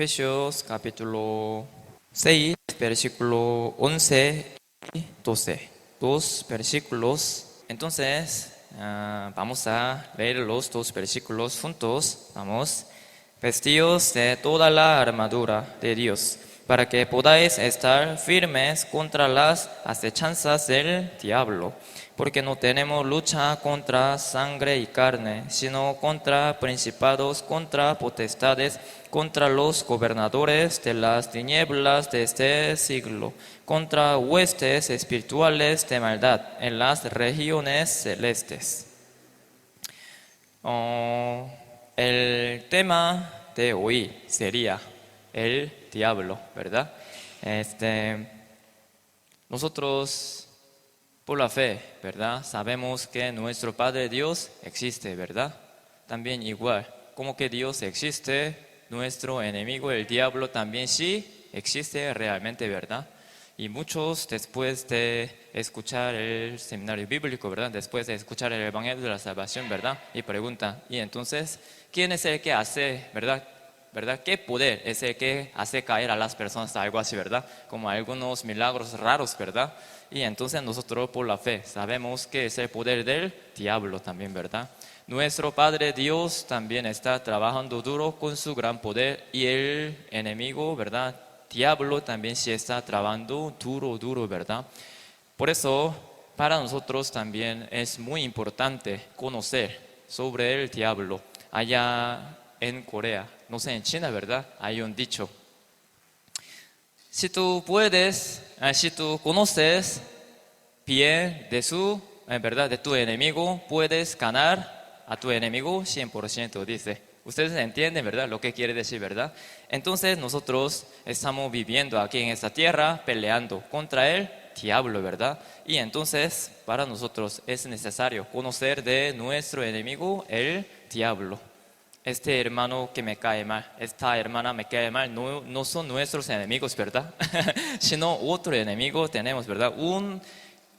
Efesios capítulo 6, versículo 11 y 12. Dos versículos. Entonces, vamos a leer los dos versículos juntos. Vamos. Vestidos de toda la armadura de Dios, para que podáis estar firmes contra las acechanzas del diablo. Porque no tenemos lucha contra sangre y carne, sino contra principados, contra potestades, contra los gobernadores de las tinieblas de este siglo, contra huestes espirituales de maldad en las regiones celestes. El tema de hoy sería el diablo, ¿verdad? Nosotros por la fe, ¿verdad? Sabemos que nuestro Padre Dios existe, ¿verdad? También igual, como que Dios existe, nuestro enemigo, el diablo, también sí existe realmente, ¿verdad? Y muchos después de escuchar el seminario bíblico, ¿verdad? Después de escuchar el Evangelio de la Salvación, ¿verdad? Y preguntan, ¿y entonces quién es el que hace, ¿verdad? ¿Qué poder es el que hace caer a las personas? Algo así, ¿verdad? Como algunos milagros raros, ¿verdad? Y entonces nosotros por la fe sabemos que es el poder del diablo también, ¿verdad? Nuestro Padre Dios también está trabajando duro con su gran poder y el enemigo, ¿verdad? Diablo también sí está trabajando duro, ¿verdad? Por eso, para nosotros también es muy importante conocer sobre el diablo. Allá en Corea, no sé, en China, ¿verdad? Hay un dicho. Si tú conoces bien de ¿verdad? De tu enemigo, puedes ganar a tu enemigo 100%, dice. Ustedes entienden, ¿verdad? Lo que quiere decir, ¿verdad? Entonces nosotros estamos viviendo aquí en esta tierra peleando contra el diablo, ¿verdad? Y entonces para nosotros es necesario conocer de nuestro enemigo, el diablo. Este hermano que me cae mal, esta hermana me cae mal, no son nuestros enemigos, ¿verdad? Sino otro enemigo tenemos, ¿verdad? Un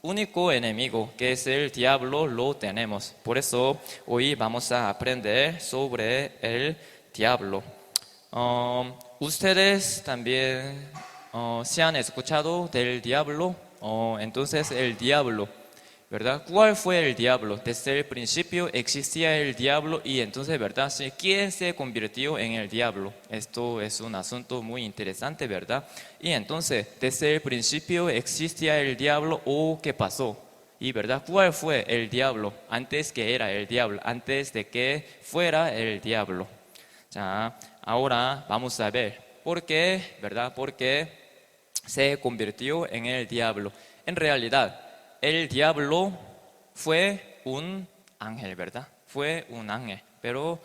único enemigo que es el diablo lo tenemos. Por eso hoy vamos a aprender sobre el diablo. Ustedes también se han escuchado del diablo. Entonces el diablo, ¿verdad? ¿Cuál fue el diablo? Desde el principio existía el diablo y entonces, ¿verdad? ¿Quién se convirtió en el diablo? Esto es un asunto muy interesante, ¿verdad? Y entonces, desde el principio existía el diablo o ¿qué pasó? Y ¿verdad? ¿Cuál fue el diablo antes que era el diablo? Antes de que fuera el diablo. Ya, ahora vamos a ver por qué, ¿verdad? ¿Por qué se convirtió en el diablo? En realidad, el diablo fue un ángel, ¿verdad? Fue un ángel, pero,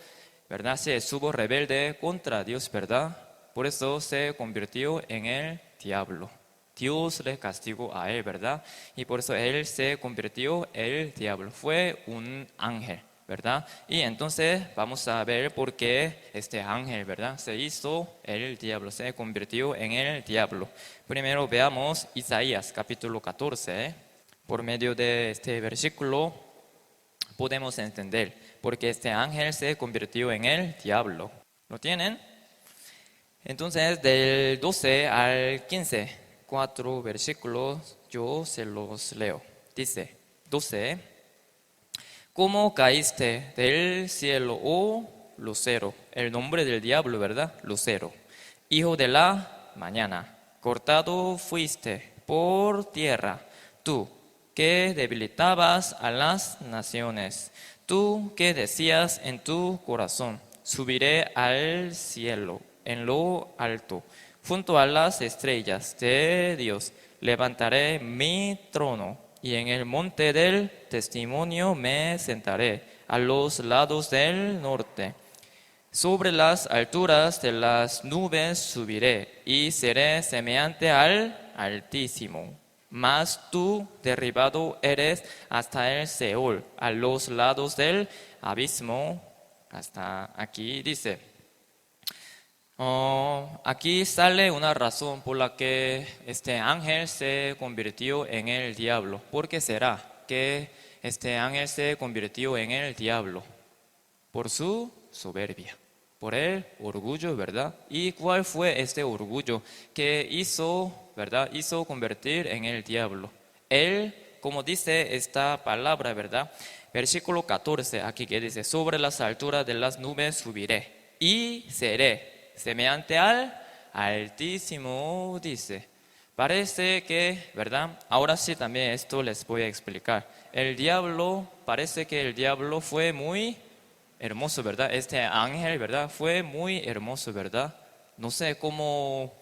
¿verdad? Se estuvo rebelde contra Dios, ¿verdad? Por eso se convirtió en el diablo. Dios le castigó a él, ¿verdad? Y por eso él se convirtió en el diablo. Fue un ángel, ¿verdad? Y entonces vamos a ver por qué este ángel, ¿verdad? Se hizo el diablo, se convirtió en el diablo. Primero veamos Isaías capítulo 14. Por medio de este versículo podemos entender por qué este ángel se convirtió en el diablo. ¿Lo tienen? Entonces, del 12 al 15, 4 versículos, yo se los leo. Dice, 12, ¿cómo caíste del cielo, oh lucero? El nombre del diablo, ¿verdad? Lucero. Hijo de la mañana, cortado fuiste por tierra, tú que debilitabas a las naciones, tú que decías en tu corazón, subiré al cielo, en lo alto, junto a las estrellas de Dios, levantaré mi trono, y en el monte del testimonio me sentaré, a los lados del norte. Sobre las alturas de las nubes subiré, y seré semejante al Altísimo. Mas tú derribado eres hasta el Seol, a los lados del abismo. Hasta aquí dice. Aquí sale una razón por la que este ángel se convirtió en el diablo. ¿Por qué será que este ángel se convirtió en el diablo? Por su soberbia. por el orgullo, ¿verdad? ¿Y cuál fue este orgullo que hizo, ¿verdad? Hizo convertir en el diablo. Él, como dice esta palabra, ¿verdad? Versículo 14, aquí que dice, sobre las alturas de las nubes subiré y seré semejante al Altísimo, dice. Parece que, ¿verdad? Ahora sí también esto les voy a explicar. Parece que el diablo fue muy hermoso, ¿verdad? Este ángel, ¿verdad? Fue muy hermoso, ¿verdad? No sé cómo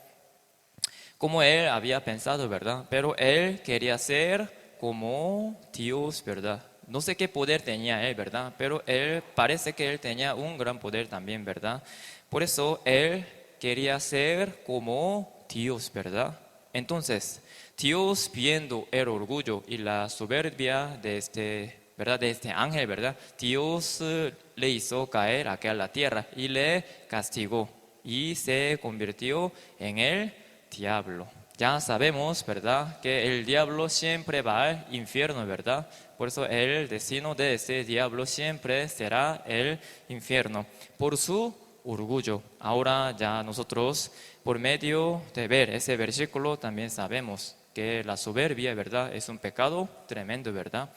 él había pensado, ¿verdad? Pero él quería ser como Dios, ¿verdad? No sé qué poder tenía él, ¿verdad? Pero él parece que él tenía un gran poder también, ¿verdad? Por eso él quería ser como Dios, ¿verdad? Entonces, Dios viendo el orgullo y la soberbia de ¿verdad? De este ángel, ¿verdad? Dios le hizo caer aquí a la tierra y le castigó y se convirtió en el diablo. Ya sabemos, ¿verdad? Que el diablo siempre va al infierno, ¿verdad? Por eso el destino de este diablo siempre será el infierno. Por su orgullo. Ahora ya nosotros, por medio de ver ese versículo, también sabemos que la soberbia, ¿verdad? Es un pecado tremendo, ¿verdad?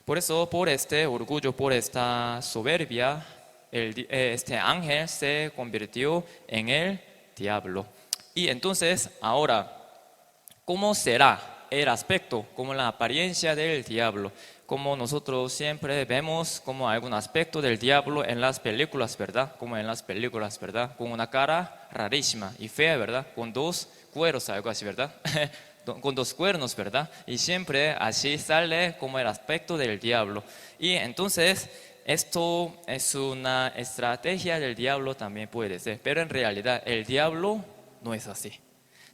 Por eso, por este orgullo, por esta soberbia, este ángel se convirtió en el diablo. Y entonces, ahora, ¿cómo será el aspecto, como la apariencia del diablo? Como nosotros siempre vemos como algún aspecto del diablo en las películas, ¿verdad? Como en las películas, ¿verdad? Con una cara rarísima y fea, ¿verdad? Con dos cueros, algo así, ¿verdad? Con dos cuernos, ¿verdad? Y siempre así sale como el aspecto del diablo. Y entonces, esto es una estrategia del diablo también puede ser, pero en realidad el diablo no es así.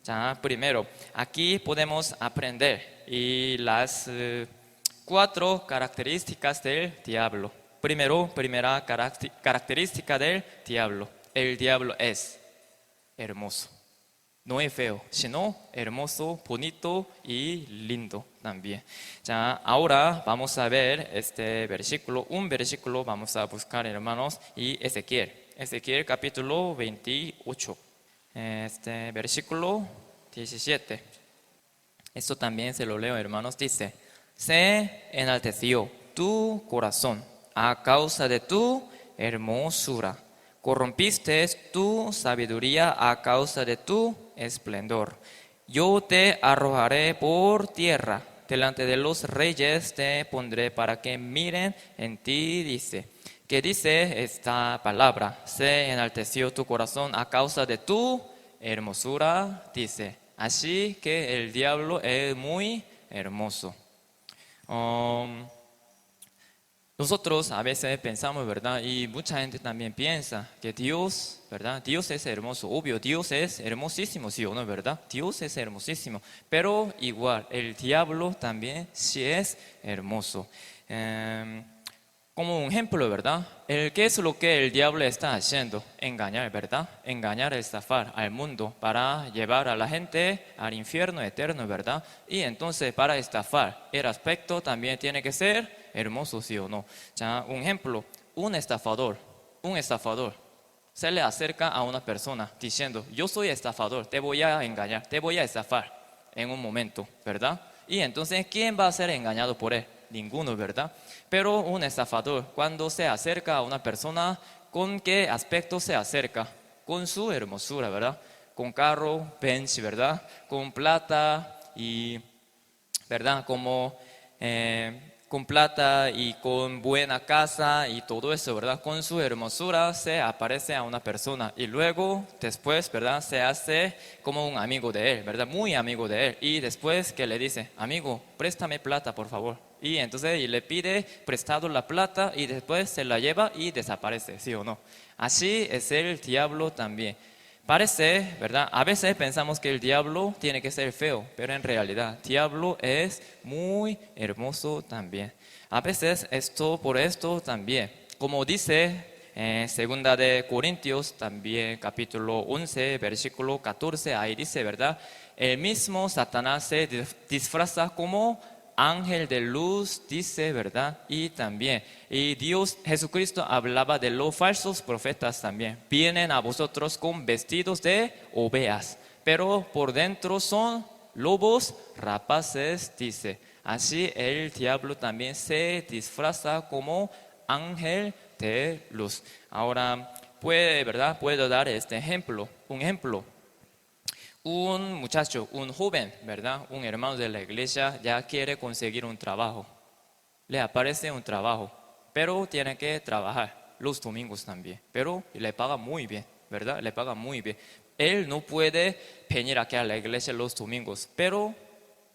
Ya, primero, aquí podemos aprender y las 4 características del diablo. Primero, primera característica del diablo. El diablo es hermoso. No es feo, sino hermoso, bonito y lindo también. Ya, ahora vamos a ver este versículo. Un versículo vamos a buscar, hermanos, y Ezequiel. Ezequiel capítulo 28. Este versículo 17. Esto también se lo leo, hermanos. Dice, se enalteció tu corazón a causa de tu hermosura. Corrompiste tu sabiduría a causa de tu esplendor. Yo te arrojaré por tierra. Delante de los reyes te pondré para que miren en ti, dice. ¿Qué dice esta palabra? Se enalteció tu corazón a causa de tu hermosura, dice. Así que el diablo es muy hermoso. Nosotros a veces pensamos, ¿verdad? Y mucha gente también piensa que Dios, ¿verdad? Dios es hermoso. Obvio, Dios es hermosísimo, ¿sí o no, verdad? Dios es hermosísimo. Pero igual, el diablo también sí es hermoso. Como un ejemplo, ¿verdad? ¿Qué es lo que el diablo está haciendo? Engañar, ¿verdad? Engañar, estafar al mundo para llevar a la gente al infierno eterno, ¿verdad? Y entonces para estafar, el aspecto también tiene que ser hermoso, ¿sí o no? Ya, un ejemplo, un estafador se le acerca a una persona diciendo, yo soy estafador, te voy a engañar, te voy a estafar en un momento, ¿verdad? Y entonces, ¿quién va a ser engañado por él? Ninguno, ¿verdad? Pero un estafador, cuando se acerca a una persona, ¿con qué aspecto se acerca? Con su hermosura, ¿verdad? Con carro, Benz, ¿verdad? Con plata y, ¿verdad? Con plata y con buena casa y todo eso, ¿verdad? Con su hermosura se aparece a una persona y luego, después, ¿verdad? Se hace como un amigo de él, ¿verdad? Muy amigo de él. Y después que le dice, amigo, préstame plata, por favor. Y entonces y le pide prestado la plata y después se la lleva y desaparece, ¿sí o no? Así es el diablo también. Parece, ¿verdad? A veces pensamos que el diablo tiene que ser feo, pero en realidad, el diablo es muy hermoso también. A veces por esto también, como dice segunda de Corintios, también capítulo 11, versículo 14, ahí dice, ¿verdad? El mismo Satanás se disfraza como ángel de luz dice, ¿verdad? Y también, y Dios, Jesucristo hablaba de los falsos profetas también. Vienen a vosotros con vestidos de ovejas, pero por dentro son lobos rapaces, dice. Así el diablo también se disfraza como ángel de luz. Ahora, ¿verdad? Puedo dar este ejemplo, un ejemplo. Un muchacho, un joven, ¿verdad? Un hermano de la iglesia ya quiere conseguir un trabajo. Le aparece un trabajo, pero tiene que trabajar los domingos también. Pero le paga muy bien, ¿verdad? Le paga muy bien. Él no puede venir aquí a la iglesia los domingos, pero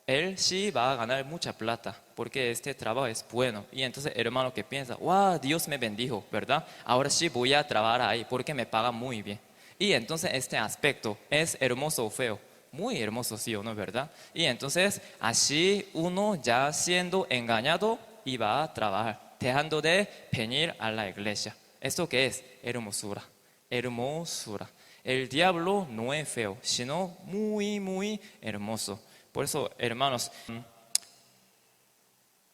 él sí va a ganar mucha plata, porque este trabajo es bueno. Y entonces el hermano que piensa, wow, Dios me bendijo, ¿verdad? Ahora sí voy a trabajar ahí, porque me paga muy bien. Y entonces este aspecto es hermoso o feo. Muy hermoso, sí o no, ¿verdad? Y entonces así uno ya siendo engañado y va a trabajar, dejando de venir a la iglesia. ¿Esto qué es? Hermosura. Hermosura. El diablo no es feo, sino muy, muy hermoso. Por eso, hermanos,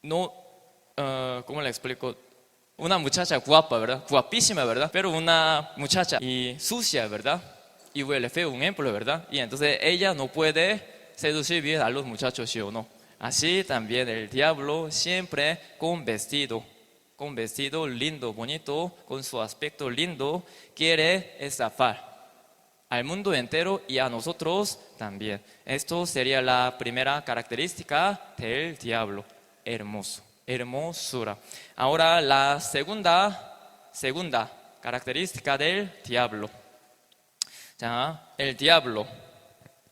no, ¿cómo le explico? Una muchacha guapa, ¿verdad? Guapísima, ¿verdad? Pero una muchacha y sucia, ¿verdad? Y huele feo, un ejemplo, ¿verdad? Y entonces ella no puede seducir bien a los muchachos, ¿sí o no? Así también el diablo siempre con vestido lindo, bonito, con su aspecto lindo, quiere estafar al mundo entero y a nosotros también. Esto sería la primera característica del diablo, hermoso, hermosura. Ahora la segunda característica del diablo. 자, el diablo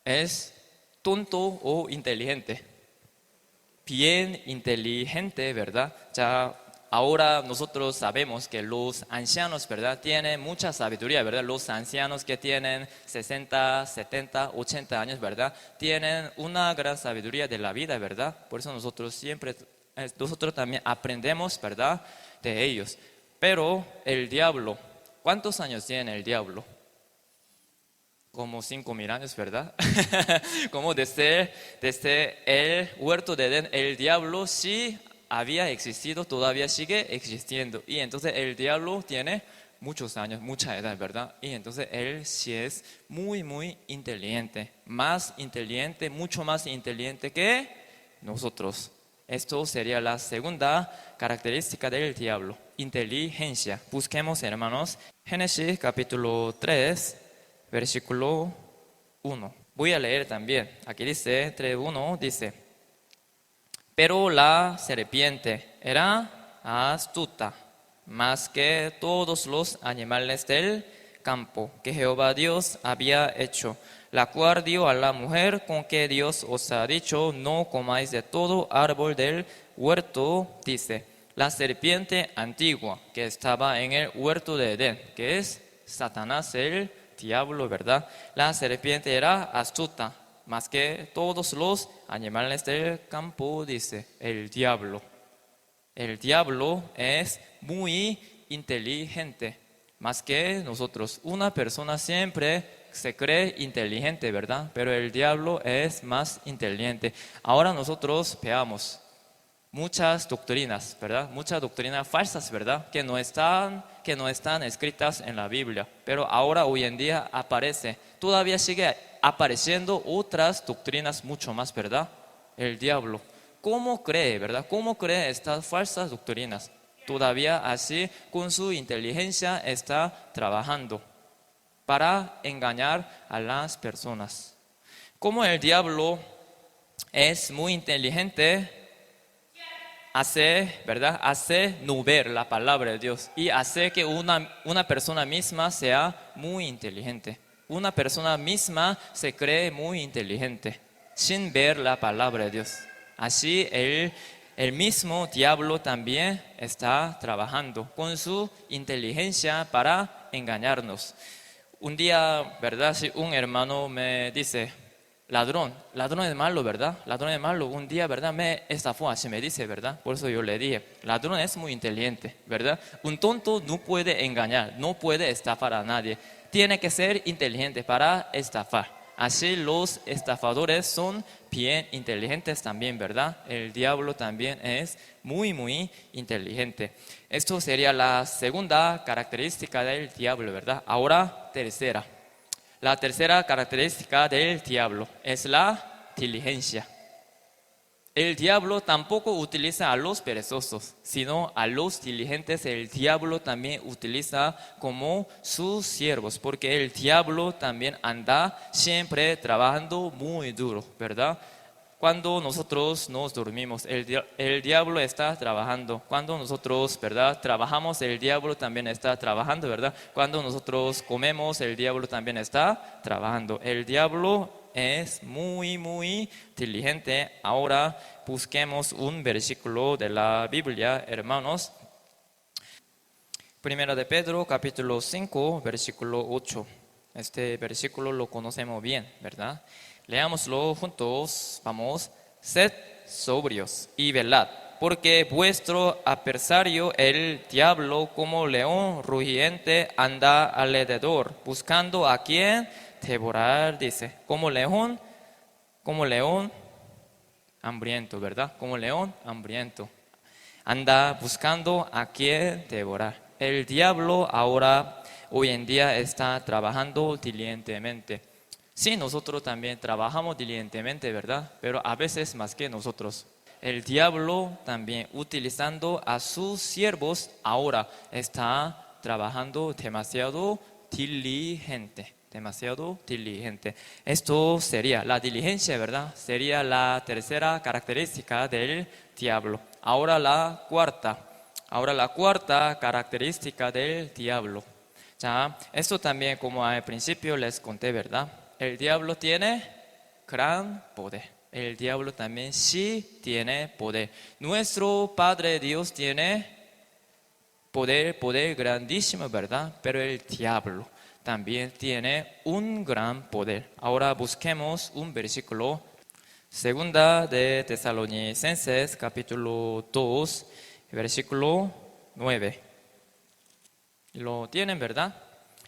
es tonto o inteligente. Bien inteligente, ¿verdad? 자, ahora nosotros sabemos que los ancianos, ¿verdad? Tienen mucha sabiduría, ¿verdad? Los ancianos que tienen 60, 70, 80 años, ¿verdad? Tienen una gran sabiduría de la vida, ¿verdad? Por eso nosotros también aprendemos, ¿verdad? De ellos. Pero el diablo, ¿cuántos años tiene el diablo? Como 5.000 años, ¿verdad? Como desde el huerto de Edén, el diablo sí había existido, todavía sigue existiendo. Y entonces el diablo tiene muchos años, mucha edad, ¿verdad? Y entonces él sí es muy, muy inteligente. Más inteligente, mucho más inteligente que nosotros. Esto sería la segunda característica del diablo, inteligencia. Busquemos, hermanos, Génesis capítulo 3. Versículo 1. Voy a leer también. Aquí dice, 3:1 dice, pero la serpiente era astuta, más que todos los animales del campo que Jehová Dios había hecho, la cual dio a la mujer con que Dios os ha dicho, no comáis de todo árbol del huerto, dice, la serpiente antigua que estaba en el huerto de Edén, que es Satanás el diablo, ¿verdad? La serpiente era astuta, más que todos los animales del campo, dice el diablo. El diablo es muy inteligente, más que nosotros. Una persona siempre se cree inteligente, ¿verdad? Pero el diablo es más inteligente. Ahora nosotros veamos muchas doctrinas, ¿verdad? Muchas doctrinas falsas, ¿verdad? Que no están escritas en la Biblia. Pero ahora, hoy en día, todavía sigue apareciendo otras doctrinas mucho más, ¿verdad? El diablo. ¿Cómo cree, verdad? ¿Cómo cree estas falsas doctrinas? Todavía así, con su inteligencia, está trabajando para engañar a las personas. Como el diablo es muy inteligente, ¿verdad? Hace no ver la palabra de Dios y hace que una persona misma sea muy inteligente. Una persona misma se cree muy inteligente sin ver la palabra de Dios. Así el mismo diablo también está trabajando con su inteligencia para engañarnos. Un día, ¿verdad? Si un hermano me dice, ladrón es malo, ¿verdad? Ladrón es malo. Un día, ¿verdad? Me estafó, así me dice, ¿verdad? Por eso yo le dije, ladrón es muy inteligente, ¿verdad? Un tonto no puede engañar, no puede estafar a nadie. Tiene que ser inteligente para estafar. Así los estafadores son bien inteligentes también, ¿verdad? El diablo también es muy, muy inteligente. Esto sería la segunda característica del diablo, ¿verdad? Ahora, tercera. La tercera característica del diablo es la diligencia. El diablo tampoco utiliza a los perezosos, sino a los diligentes. El diablo también utiliza como sus siervos, porque el diablo también anda siempre trabajando muy duro, ¿verdad? Cuando nosotros nos dormimos, el diablo está trabajando. Cuando nosotros, ¿verdad?, trabajamos, el diablo también está trabajando, ¿verdad? Cuando nosotros comemos, el diablo también está trabajando. El diablo es muy, muy diligente. Ahora busquemos un versículo de la Biblia, hermanos. Primera de Pedro, capítulo 5, versículo 8. Este versículo lo conocemos bien, ¿verdad? Leámoslo juntos. Vamos. Sed sobrios y velad, porque vuestro adversario, el diablo, como león rugiente, anda alrededor, buscando a quien devorar, dice. Como león hambriento, ¿verdad? Como león hambriento. Anda buscando a quien devorar. El diablo ahora, hoy en día, está trabajando diligentemente. Sí, nosotros también trabajamos diligentemente, ¿verdad? Pero a veces más que nosotros. El diablo también, utilizando a sus siervos, ahora está trabajando demasiado diligente. Demasiado diligente. Esto sería la diligencia, ¿verdad? Sería la tercera característica del diablo. Ahora la cuarta característica del diablo. Ya, esto también, como al principio les conté, ¿verdad? El diablo tiene gran poder. El diablo también sí tiene poder. Nuestro Padre Dios tiene poder grandísimo, ¿verdad? Pero el diablo también tiene un gran poder. Ahora busquemos un versículo. Segunda de Tesalonicenses, capítulo 2, versículo 9. Lo tienen, ¿verdad?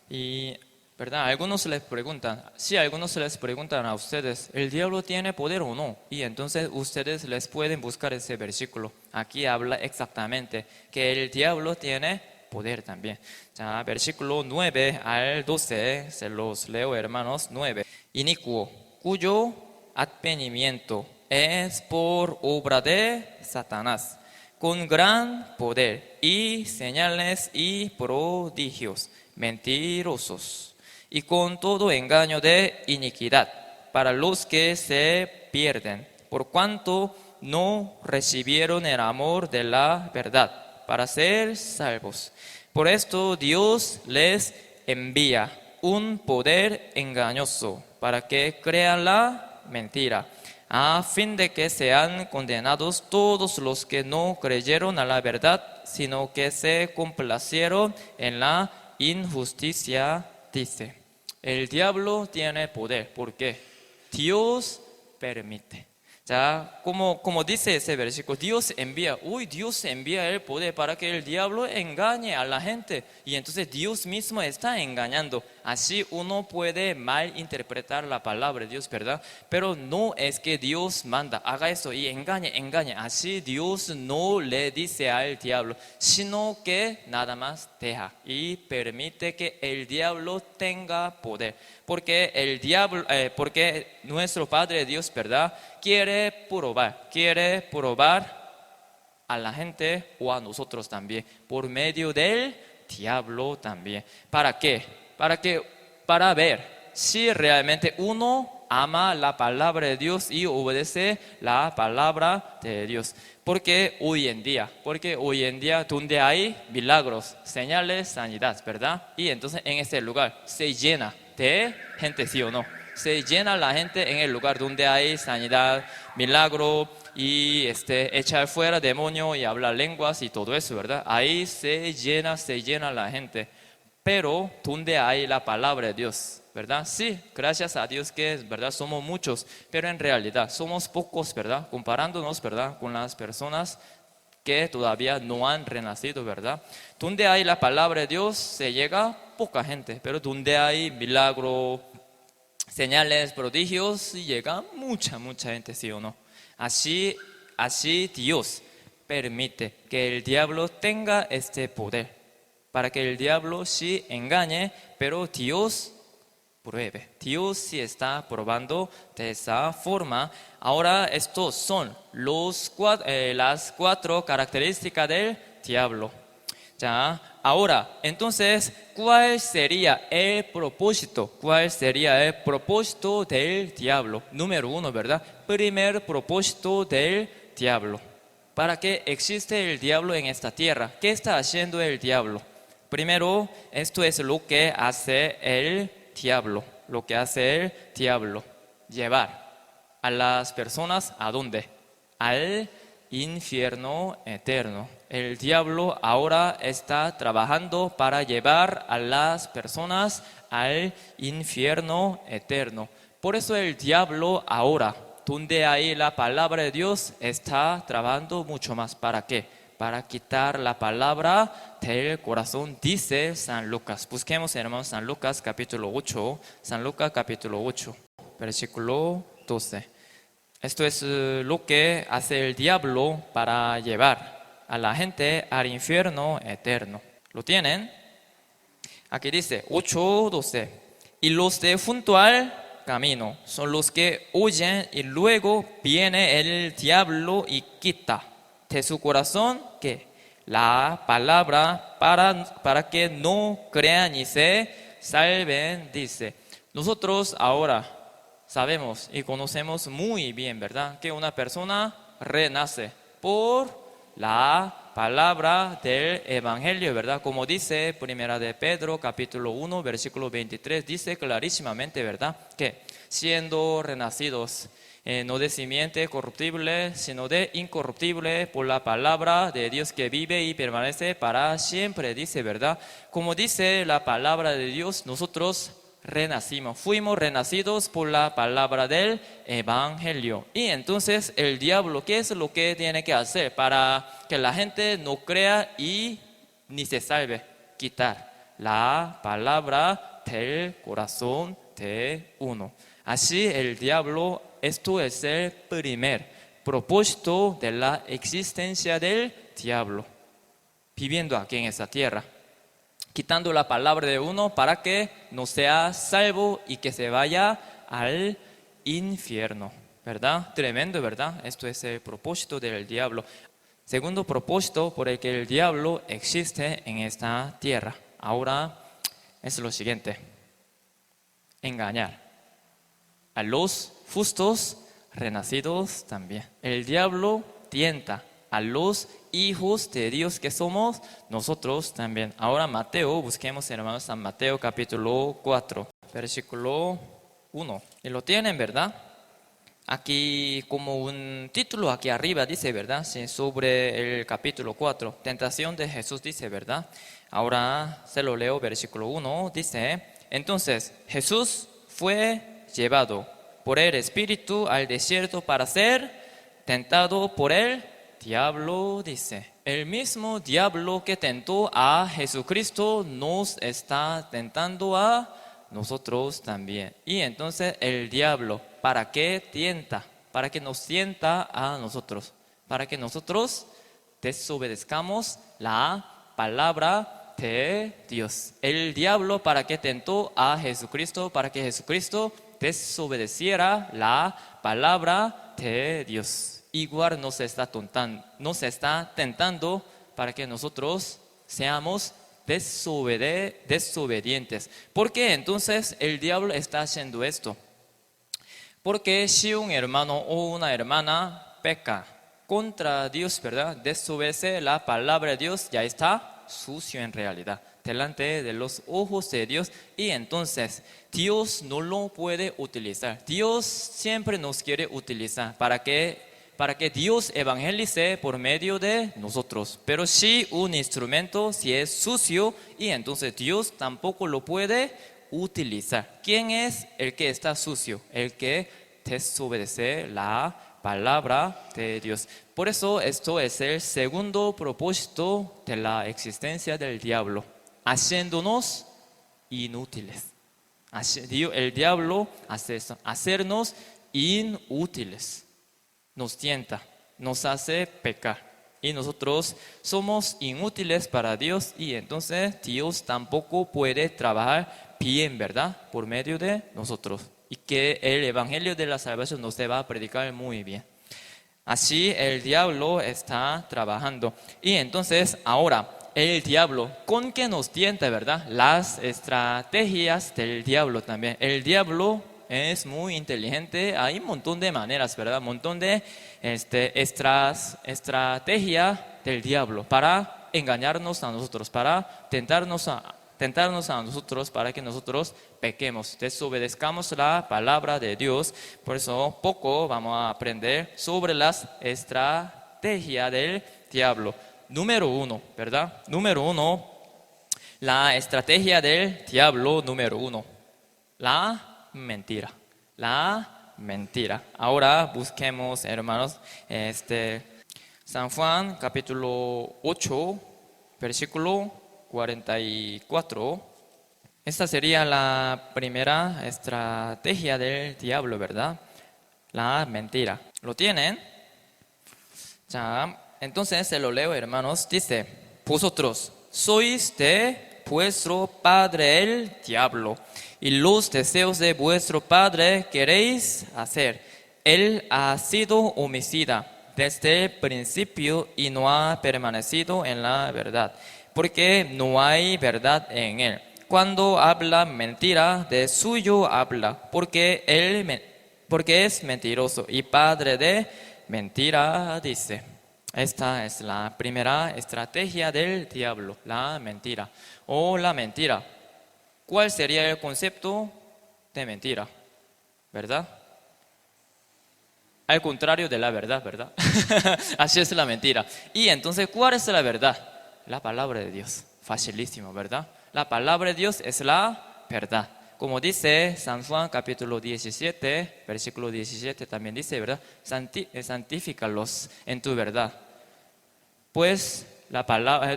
Y, ¿verdad? Algunos les preguntan a ustedes, ¿el diablo tiene poder o no? Y entonces ustedes les pueden buscar ese versículo. Aquí habla exactamente que el diablo tiene poder también. Ya, versículo 9 al 12, se los leo, hermanos. 9. Inicuo, cuyo advenimiento es por obra de Satanás, con gran poder y señales y prodigios, mentirosos, y con todo engaño de iniquidad, para los que se pierden, por cuanto no recibieron el amor de la verdad, para ser salvos. Por esto Dios les envía un poder engañoso, para que crean la mentira, a fin de que sean condenados todos los que no creyeron a la verdad, sino que se complacieron en la injusticia, dice. El diablo tiene poder. ¿Por qué? Dios permite. Ya, como dice ese versículo, Dios envía el poder para que el diablo engañe a la gente. Y entonces Dios mismo está engañando. Así uno puede malinterpretar la palabra de Dios, ¿verdad? Pero no es que Dios manda, haga eso y engañe. Así Dios no le dice al diablo, sino que nada más deja y permite que el diablo tenga poder. Porque nuestro Padre Dios, ¿verdad?, quiere probar a la gente o a nosotros también, por medio del diablo también. ¿Para qué? Para ver si realmente uno ama la palabra de Dios y obedece la palabra de Dios. Porque hoy en día, donde hay milagros, señales, sanidad, ¿verdad? Y entonces en ese lugar se llena de gente, ¿sí o no? Se llena la gente en el lugar donde hay sanidad, milagro y echar fuera demonio y hablar lenguas y todo eso, ¿verdad? Ahí se llena la gente. Pero donde hay la palabra de Dios, ¿verdad? Sí, gracias a Dios que, ¿verdad?, somos muchos, pero en realidad somos pocos, ¿verdad? Comparándonos, ¿verdad?, con las personas que todavía no han renacido, ¿verdad? Donde hay la palabra de Dios se llega poca gente, pero donde hay milagro, señales, prodigios, y llega mucha gente, ¿sí o no? Así Dios permite que el diablo tenga este poder, para que el diablo sí engañe, pero Dios pruebe. Dios sí está probando de esa forma. Ahora estos son las cuatro características del diablo. Ya, ahora, entonces, ¿cuál sería el propósito? ¿Cuál sería el propósito del diablo? Número uno, ¿verdad? Primer propósito del diablo. ¿Para qué existe el diablo en esta tierra? ¿Qué está haciendo el diablo? Primero, esto es lo que hace el diablo. Lo que hace el diablo. Llevar a las personas, ¿a dónde? Al infierno eterno. El diablo ahora está trabajando para llevar a las personas al infierno eterno. Por eso el diablo ahora, donde hay la palabra de Dios, está trabajando mucho más. ¿Para qué? Para quitar la palabra del corazón, dice San Lucas. Busquemos, hermanos, San Lucas capítulo 8. San Lucas capítulo 8, versículo 12. Esto es lo que hace el diablo para llevar a la gente al infierno eterno. ¿Lo tienen? Aquí dice 8:12. Y los de junto al camino son los que huyen, y luego viene el diablo y quita de su corazón que la palabra para que no crean y se salven, dice. Nosotros ahora sabemos y conocemos muy bien, ¿verdad?, que una persona renace por la palabra del Evangelio, ¿verdad? Como dice Primera de Pedro, capítulo 1, versículo 23, dice clarísimamente, ¿verdad?, que siendo renacidos, no de simiente corruptible, sino de incorruptible, por la palabra de Dios que vive y permanece para siempre, dice, ¿verdad? Como dice la palabra de Dios, nosotros renacimos, fuimos renacidos por la palabra del Evangelio. Y entonces el diablo, ¿qué es lo que tiene que hacer para que la gente no crea y ni se salve? Quitar la palabra del corazón de uno. Así el diablo, esto es el primer propósito de la existencia del diablo, viviendo aquí en esta tierra, quitando la palabra de uno para que no sea salvo y que se vaya al infierno, ¿verdad? Tremendo, ¿verdad? Esto es el propósito del diablo. Segundo propósito por el que el diablo existe en esta tierra. Ahora es lo siguiente: engañar a los justos renacidos también. El diablo tienta a los hijos de Dios que somos nosotros también. Ahora Mateo, busquemos, hermanos, San Mateo capítulo 4, versículo 1. Y lo tienen, ¿verdad? Aquí como un título aquí arriba dice, ¿verdad? Sí, sobre el capítulo 4, tentación de Jesús, dice, ¿verdad? Ahora se lo leo, versículo 1, dice: entonces Jesús fue llevado por el Espíritu al desierto para ser tentado por el diablo, dice. El mismo diablo que tentó a Jesucristo nos está tentando a nosotros también. Y entonces el diablo, ¿para qué tienta? Para que nos tienta a nosotros, para que nosotros desobedezcamos la palabra de Dios. El diablo, ¿para qué tentó a Jesucristo? Para que Jesucristo desobedeciera la palabra de Dios. Igual nos está tentando para que nosotros seamos desobedientes. ¿Por qué entonces el diablo está haciendo esto? Porque si un hermano o una hermana peca contra Dios, ¿verdad?, desobedece la palabra de Dios, ya está sucio en realidad delante de los ojos de Dios, y entonces Dios no lo puede utilizar. Dios siempre nos quiere utilizar para que Dios evangelice por medio de nosotros. Pero si un instrumento si es sucio, y entonces Dios tampoco lo puede utilizar. ¿Quién es el que está sucio? El que desobedece la palabra de Dios. Por eso esto es el segundo propósito de la existencia del diablo: haciéndonos inútiles. El diablo hace esto, hacernos inútiles. Nos tienta, nos hace pecar. Y nosotros somos inútiles para Dios y entonces Dios tampoco puede trabajar bien, ¿verdad? Por medio de nosotros. Y que el evangelio de la salvación nos va a predicar muy bien. Así el diablo está trabajando. Y entonces ahora el diablo, ¿con qué nos tienta, verdad? Las estrategias del diablo también. El diablo es muy inteligente, hay un montón de maneras, ¿verdad? Un montón de estrategia del diablo para engañarnos a nosotros, para tentarnos a nosotros, para que nosotros pequemos, desobedezcamos la palabra de Dios. Por eso poco vamos a aprender sobre las estrategias del diablo. Número 1, ¿verdad? Número 1, la estrategia del diablo número 1, la mentira. La mentira. Ahora busquemos, hermanos, San Juan capítulo 8, versículo 44. Esta sería la primera estrategia del diablo, ¿verdad? La mentira. ¿Lo tienen? Ya, entonces se lo leo, hermanos. Dice: vosotros sois de vuestro padre el diablo, y los deseos de vuestro padre queréis hacer. Él ha sido homicida desde el principio y no ha permanecido en la verdad, porque no hay verdad en él. Cuando habla mentira, de suyo habla, porque es mentiroso y padre de mentira, dice. Esta es la primera estrategia del diablo, la mentira. O la mentira. ¿Cuál sería el concepto de mentira? ¿Verdad? Al contrario de la verdad, ¿verdad? Así es la mentira. Y entonces, ¿cuál es la verdad? La palabra de Dios. Facilísimo, ¿verdad? La palabra de Dios es la verdad. Como dice San Juan capítulo 17, versículo 17 también dice, ¿verdad? Santifícalos en tu verdad. Pues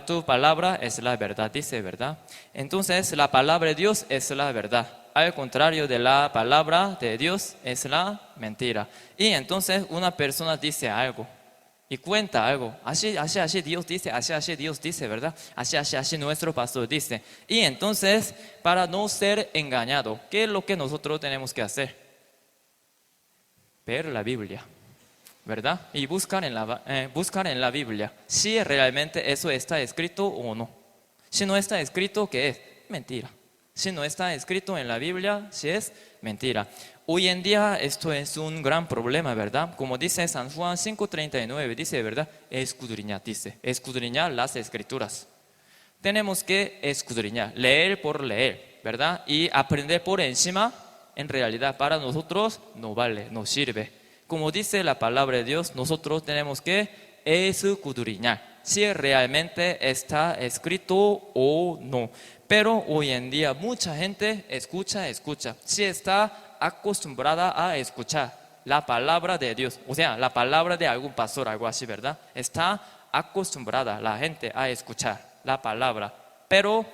tu palabra es la verdad, dice, ¿verdad? Entonces la palabra de Dios es la verdad. Al contrario de la palabra de Dios es la mentira. Y entonces una persona dice algo y cuenta algo. Así Dios dice, así Dios dice, ¿verdad? Así nuestro pastor dice. Y entonces, para no ser engañado, ¿qué es lo que nosotros tenemos que hacer? Ver la Biblia, ¿verdad? Y buscar en la Biblia si realmente eso está escrito o no. Si no está escrito, ¿qué es? Mentira. Si no está escrito en la Biblia, si es mentira. Hoy en día esto es un gran problema, ¿verdad? Como dice San Juan 5:39, dice, ¿verdad? Escudriñar las escrituras. Tenemos que escudriñar, leer por leer, ¿verdad? Y aprender por encima, en realidad para nosotros no vale, no sirve. Como dice la palabra de Dios, nosotros tenemos que escudriñar si realmente está escrito o no. Pero hoy en día mucha gente escucha. Si está acostumbrada a escuchar la palabra de Dios, o sea, la palabra de algún pastor, algo así, ¿verdad? Está acostumbrada la gente a escuchar la palabra, pero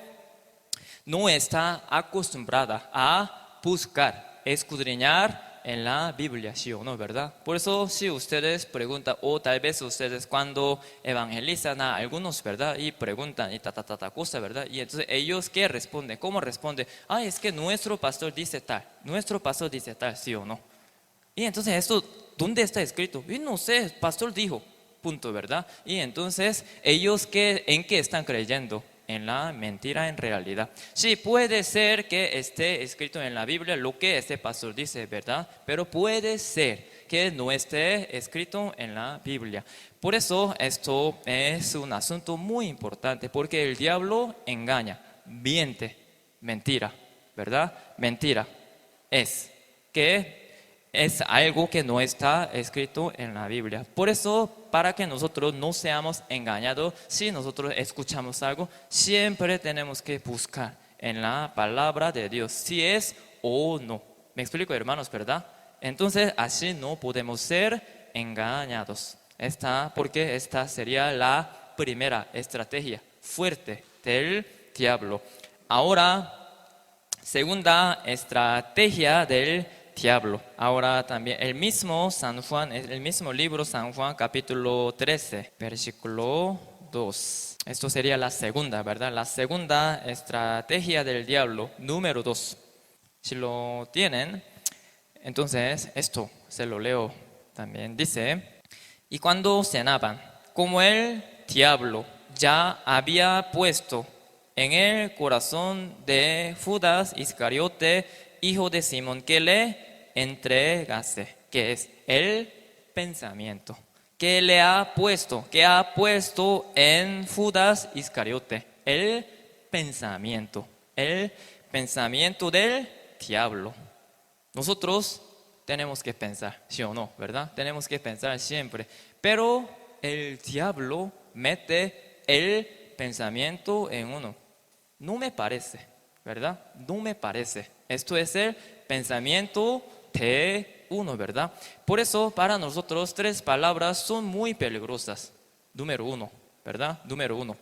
no está acostumbrada a buscar, escudriñar en la Biblia, ¿sí o no, verdad? Por eso si ustedes preguntan, o tal vez ustedes cuando evangelizan a algunos, ¿verdad? Y preguntan y cosa, ¿verdad? Y entonces ellos ¿qué responden? ¿Cómo responden? Es que nuestro pastor dice tal, ¿sí o no? Y entonces esto, ¿dónde está escrito? Y no sé, el pastor dijo, punto, ¿verdad? Y entonces ellos ¿en qué están creyendo? En la mentira en realidad. Sí, puede ser que esté escrito en la Biblia lo que este pastor dice, ¿verdad? Pero puede ser que no esté escrito en la Biblia. Por eso esto es un asunto muy importante, porque el diablo engaña, miente, mentira, ¿verdad? Mentira es que es algo que no está escrito en la Biblia. Por eso, para que nosotros no seamos engañados, si nosotros escuchamos algo, siempre tenemos que buscar en la palabra de Dios si es o no. ¿Me explico, hermanos, verdad? Entonces, así no podemos ser engañados. Porque esta sería la primera estrategia fuerte del diablo. Ahora, Segunda estrategia del diablo. Ahora también el mismo San Juan, el mismo libro San Juan capítulo 13, versículo 2. Esto sería la segunda, ¿verdad? La segunda estrategia del diablo, número 2. Si lo tienen, entonces esto se lo leo también. Dice, y cuando cenaban, como el diablo ya había puesto en el corazón de Judas Iscariote, hijo de Simón, que le entregase, que es el pensamiento, que le ha puesto, que ha puesto en Judas Iscariote, el pensamiento del diablo. Nosotros tenemos que pensar, ¿sí o no? ¿Verdad? Tenemos que pensar siempre. Pero el diablo mete el pensamiento en uno. No me parece, ¿verdad? No me parece. Esto es el pensamiento de uno, ¿verdad? Por eso para nosotros 3 palabras son muy peligrosas. Número 1, ¿verdad? Número 1.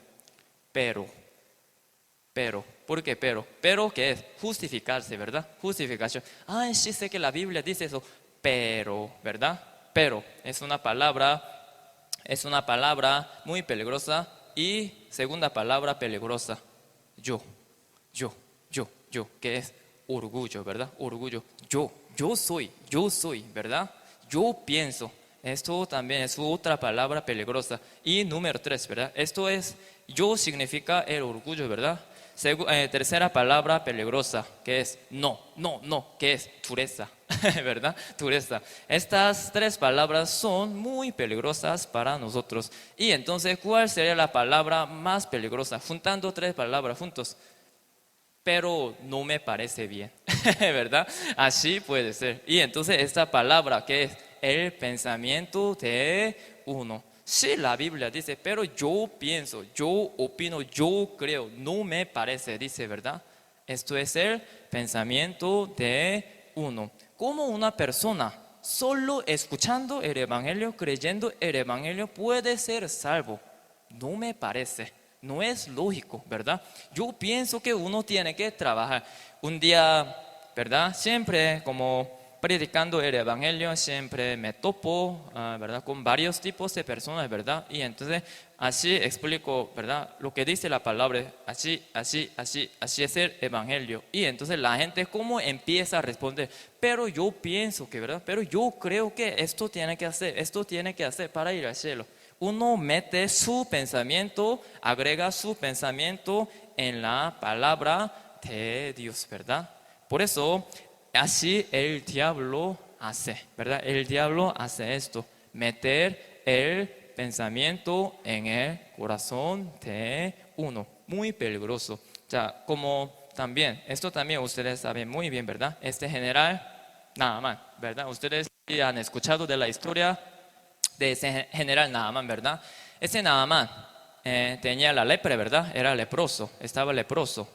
Pero. ¿Por qué pero? Pero ¿qué es? Justificarse, ¿verdad? Justificación. Ay, sí sé que la Biblia dice eso, pero, ¿verdad? Pero es una palabra muy peligrosa. Y segunda palabra peligrosa, yo, que es orgullo, ¿verdad? Orgullo, yo soy, ¿verdad? Yo pienso. Esto también es otra palabra peligrosa. Y número 3, ¿verdad? Esto es, yo significa el orgullo, ¿verdad? Tercera palabra peligrosa, que es no, que es dureza, ¿verdad? Dureza. Estas 3 palabras son muy peligrosas para nosotros. Y entonces, ¿cuál sería la palabra más peligrosa? Juntando 3 palabras juntos. Pero no me parece bien, ¿verdad? Así puede ser. Y entonces esta palabra que es el pensamiento de uno. Sí, la Biblia dice, pero yo pienso, yo opino, yo creo, no me parece, dice, ¿verdad? Esto es el pensamiento de uno. Como una persona solo escuchando el Evangelio, creyendo el Evangelio, puede ser salvo. No me parece. No es lógico, ¿verdad? Yo pienso que uno tiene que trabajar. Un día, ¿verdad? Siempre como predicando el Evangelio, siempre me topo, ¿verdad? Con varios tipos de personas, ¿verdad? Y entonces así explico, ¿verdad? Lo que dice la palabra, así es el Evangelio. Y entonces la gente como empieza a responder, pero yo pienso que, ¿verdad? Pero yo creo que esto tiene que hacer para ir al cielo. Uno mete su pensamiento, agrega su pensamiento en la palabra de Dios, ¿verdad? Por eso, así el diablo hace, ¿verdad? El diablo hace esto, meter el pensamiento en el corazón de uno. Muy peligroso. O sea, como también, esto también ustedes saben muy bien, ¿verdad? Este general Naaman, ¿verdad? Ustedes han escuchado de la historia de ese general Naaman, ¿verdad? Ese Naaman tenía la lepra, ¿verdad? Era leproso, estaba leproso.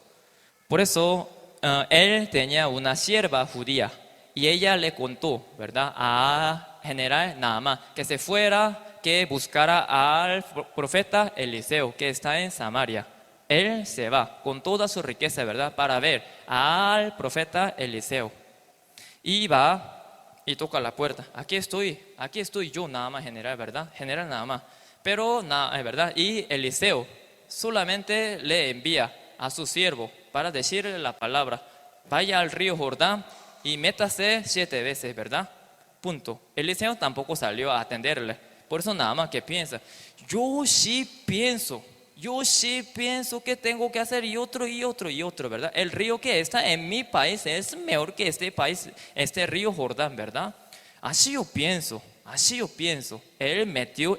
Por eso él tenía una sierva judía y ella le contó, ¿verdad? A general Naaman que se fuera, que buscara al profeta Eliseo que está en Samaria. Él se va con toda su riqueza, ¿verdad? Para ver al profeta Eliseo. Y va y toca la puerta. Aquí estoy yo nada más, general, ¿verdad? General nada más. Pero, ¿verdad? Y Eliseo solamente le envía a su siervo para decirle la palabra. Vaya al río Jordán y métase 7 veces, ¿verdad? Punto. Eliseo tampoco salió a atenderle. Por eso nada más que piensa. Yo sí pienso que tengo que hacer y otro, ¿verdad? El río que está en mi país es mejor que este país, este río Jordán, ¿verdad? Así yo pienso. Él metió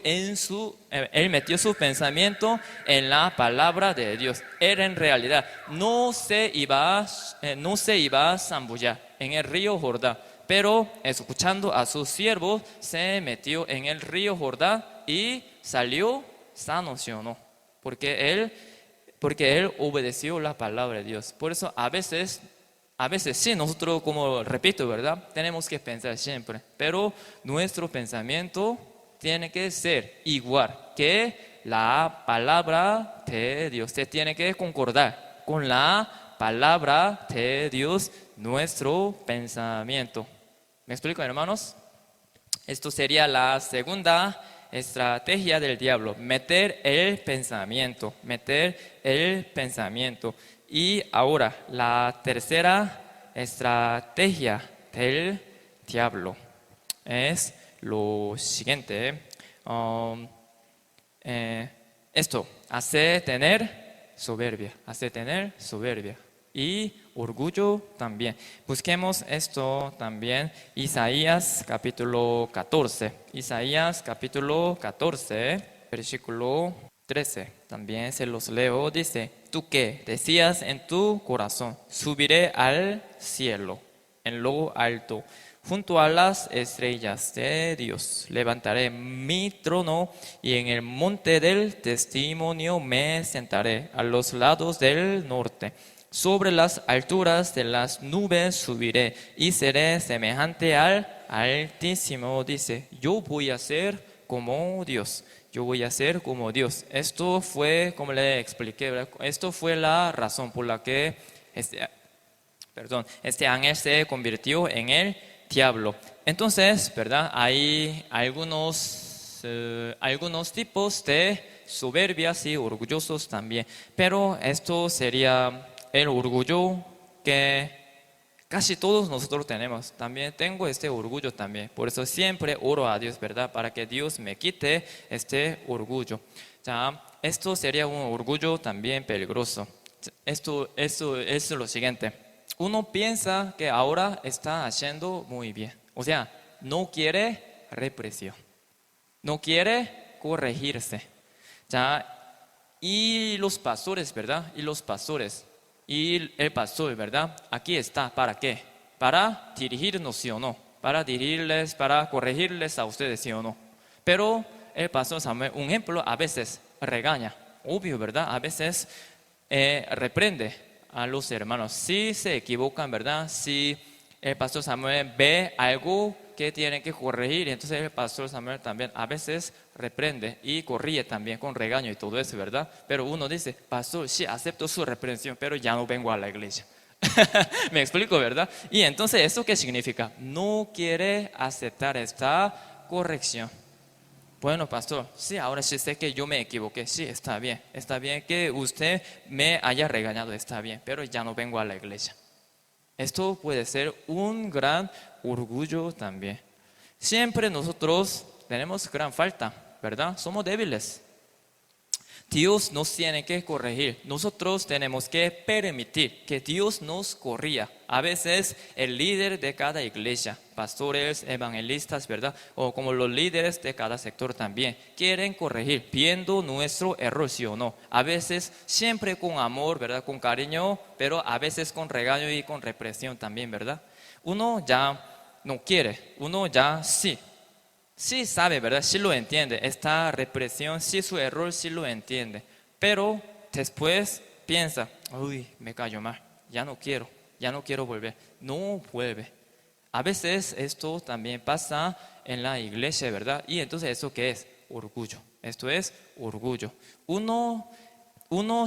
su pensamiento en la palabra de Dios. Él en realidad no se iba a zambullar en el río Jordán, pero escuchando a sus siervos se metió en el río Jordán y salió sano, ¿sí o no? Porque él obedeció la palabra de Dios. Por eso a veces sí, nosotros, como repito, ¿verdad? Tenemos que pensar siempre, pero nuestro pensamiento tiene que ser igual que la palabra de Dios. Se tiene que concordar con la palabra de Dios nuestro pensamiento. ¿Me explico, hermanos? Esto sería la segunda estrategia del diablo, meter el pensamiento. Y ahora, la tercera estrategia del diablo es lo siguiente. Esto hace tener soberbia y orgullo también. Busquemos esto también, Isaías capítulo 14, versículo 13, también se los leo, dice: tú que decías en tu corazón, subiré al cielo, en lo alto, junto a las estrellas de Dios, levantaré mi trono y en el monte del testimonio me sentaré a los lados del norte. Sobre las alturas de las nubes subiré y seré semejante al Altísimo. Dice, yo voy a ser como Dios. Esto fue, como le expliqué, ¿verdad? Esto fue la razón por la que este ángel se convirtió en el diablo. Entonces, ¿verdad? Hay algunos tipos de soberbias y orgullosos también. Pero esto sería el orgullo que casi todos nosotros tenemos. También tengo este orgullo también. Por eso siempre oro a Dios, ¿verdad? Para que Dios me quite este orgullo. Esto sería un orgullo también peligroso. Esto es lo siguiente. Uno piensa que ahora está haciendo muy bien. O sea, no quiere represión. No quiere corregirse. Y los pastores, ¿verdad? Y el pastor, ¿verdad? Aquí está, ¿para qué? Para dirigirnos, ¿sí o no? Para dirigirles, para corregirles a ustedes, ¿sí o no? Pero el pastor Samuel, un ejemplo, a veces regaña, obvio, ¿verdad? A veces reprende a los hermanos. Si se equivocan, ¿verdad? Si el pastor Samuel ve algo que tiene que corregir, entonces el pastor Samuel también a veces reprende y corrige también con regaño y todo eso, ¿verdad? Pero uno dice, pastor, sí, acepto su reprensión, pero ya no vengo a la iglesia. Me explico, ¿verdad? Y entonces, ¿eso qué significa? No quiere aceptar esta corrección. Bueno, pastor, sí, ahora sí sé que yo me equivoqué. Sí, está bien que usted me haya regañado, está bien, pero ya no vengo a la iglesia. Esto puede ser un gran orgullo también. Siempre nosotros tenemos gran falta, ¿verdad? Somos débiles. Dios nos tiene que corregir. Nosotros tenemos que permitir que Dios nos corrija. A veces el líder de cada iglesia, pastores, evangelistas, ¿verdad? O como los líderes de cada sector también, quieren corregir, viendo nuestro error, sí o no. A veces siempre con amor, ¿verdad? Con cariño, pero a veces con regaño y con represión también, ¿verdad? Uno ya no quiere, uno ya sí. Sí sabe, ¿verdad? Sí lo entiende. Esta represión, sí su error, sí lo entiende. Pero después piensa, uy, me cayó mal, ya no quiero volver. No vuelve. A veces esto también pasa en la iglesia, ¿verdad? Y entonces, ¿eso qué es? Orgullo. Esto es orgullo. Uno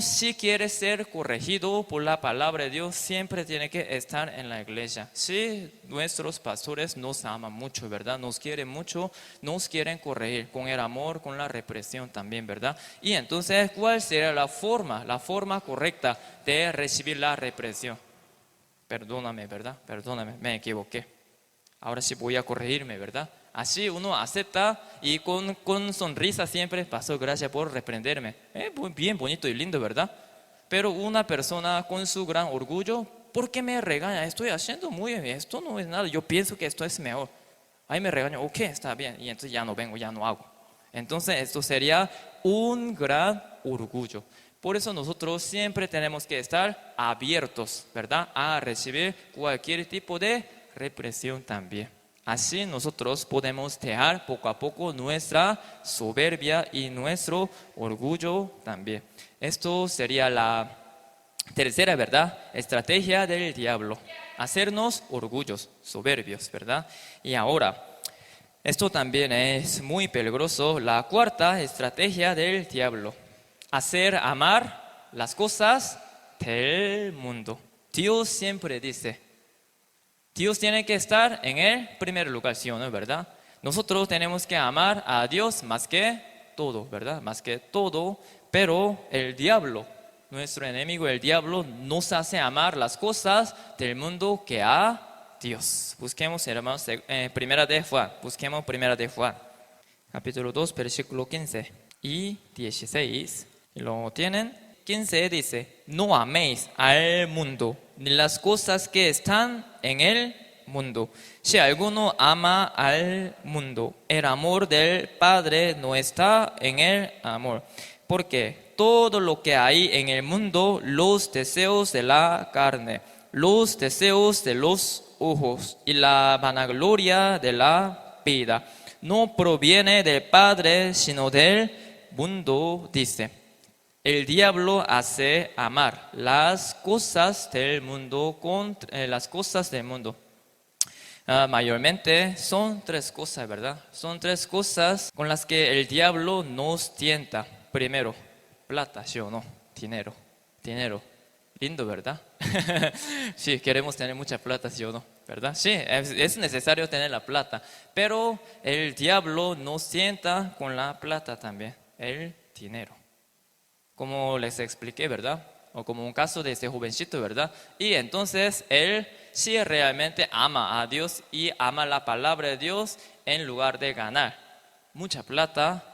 si quiere ser corregido por la palabra de Dios, siempre tiene que estar en la iglesia. Sí, nuestros pastores nos aman mucho, ¿verdad? Nos quieren mucho, nos quieren corregir con el amor, con la represión también, ¿verdad? Y entonces, ¿cuál sería la forma correcta de recibir la represión? Perdóname, ¿verdad? Perdóname, me equivoqué. Ahora sí voy a corregirme, ¿verdad? Así uno acepta y con sonrisa siempre, pastor, gracias por reprenderme. Bien bonito y lindo, ¿verdad? Pero una persona con su gran orgullo, ¿por qué me regaña? Estoy haciendo muy bien, esto no es nada, yo pienso que esto es mejor. Ahí me regaña, ok, está bien, y entonces ya no vengo, ya no hago. Entonces esto sería un gran orgullo. Por eso nosotros siempre tenemos que estar abiertos, ¿verdad? A recibir cualquier tipo de represión también. Así nosotros podemos dejar poco a poco nuestra soberbia y nuestro orgullo también. Esto sería la tercera, ¿verdad? Estrategia del diablo. Hacernos orgullos, soberbios, ¿verdad? Y ahora, esto también es muy peligroso. La cuarta estrategia del diablo. Hacer amar las cosas del mundo. Dios siempre dice, Dios tiene que estar en el primer lugar, ¿sí o no, verdad? Nosotros tenemos que amar a Dios más que todo, ¿verdad? Más que todo, pero el diablo, nuestro enemigo, el diablo, nos hace amar las cosas del mundo que a Dios. Busquemos, hermanos, primera de Juan, busquemos primera de Juan, capítulo 2, versículo 15 y 16. ¿Lo tienen? 15 dice, no améis al mundo, ni las cosas que están en el mundo. Si alguno ama al mundo, el amor del Padre no está en el amor. Porque todo lo que hay en el mundo, los deseos de la carne, los deseos de los ojos y la vanagloria de la vida, no proviene del Padre, sino del mundo, dice. El diablo hace amar las cosas del mundo con las cosas del mundo. Mayormente son tres cosas, ¿verdad? Son tres cosas con las que el diablo nos tienta. Primero, plata, ¿sí o no? Dinero. Lindo, ¿verdad? Sí, queremos tener mucha plata, ¿sí o no? ¿Verdad? Sí, es necesario tener la plata. Pero el diablo nos tienta con la plata también, el dinero. Como les expliqué, ¿verdad? O como un caso de este jovencito, ¿verdad? Y entonces él sí realmente ama a Dios y ama la palabra de Dios en lugar de ganar mucha plata.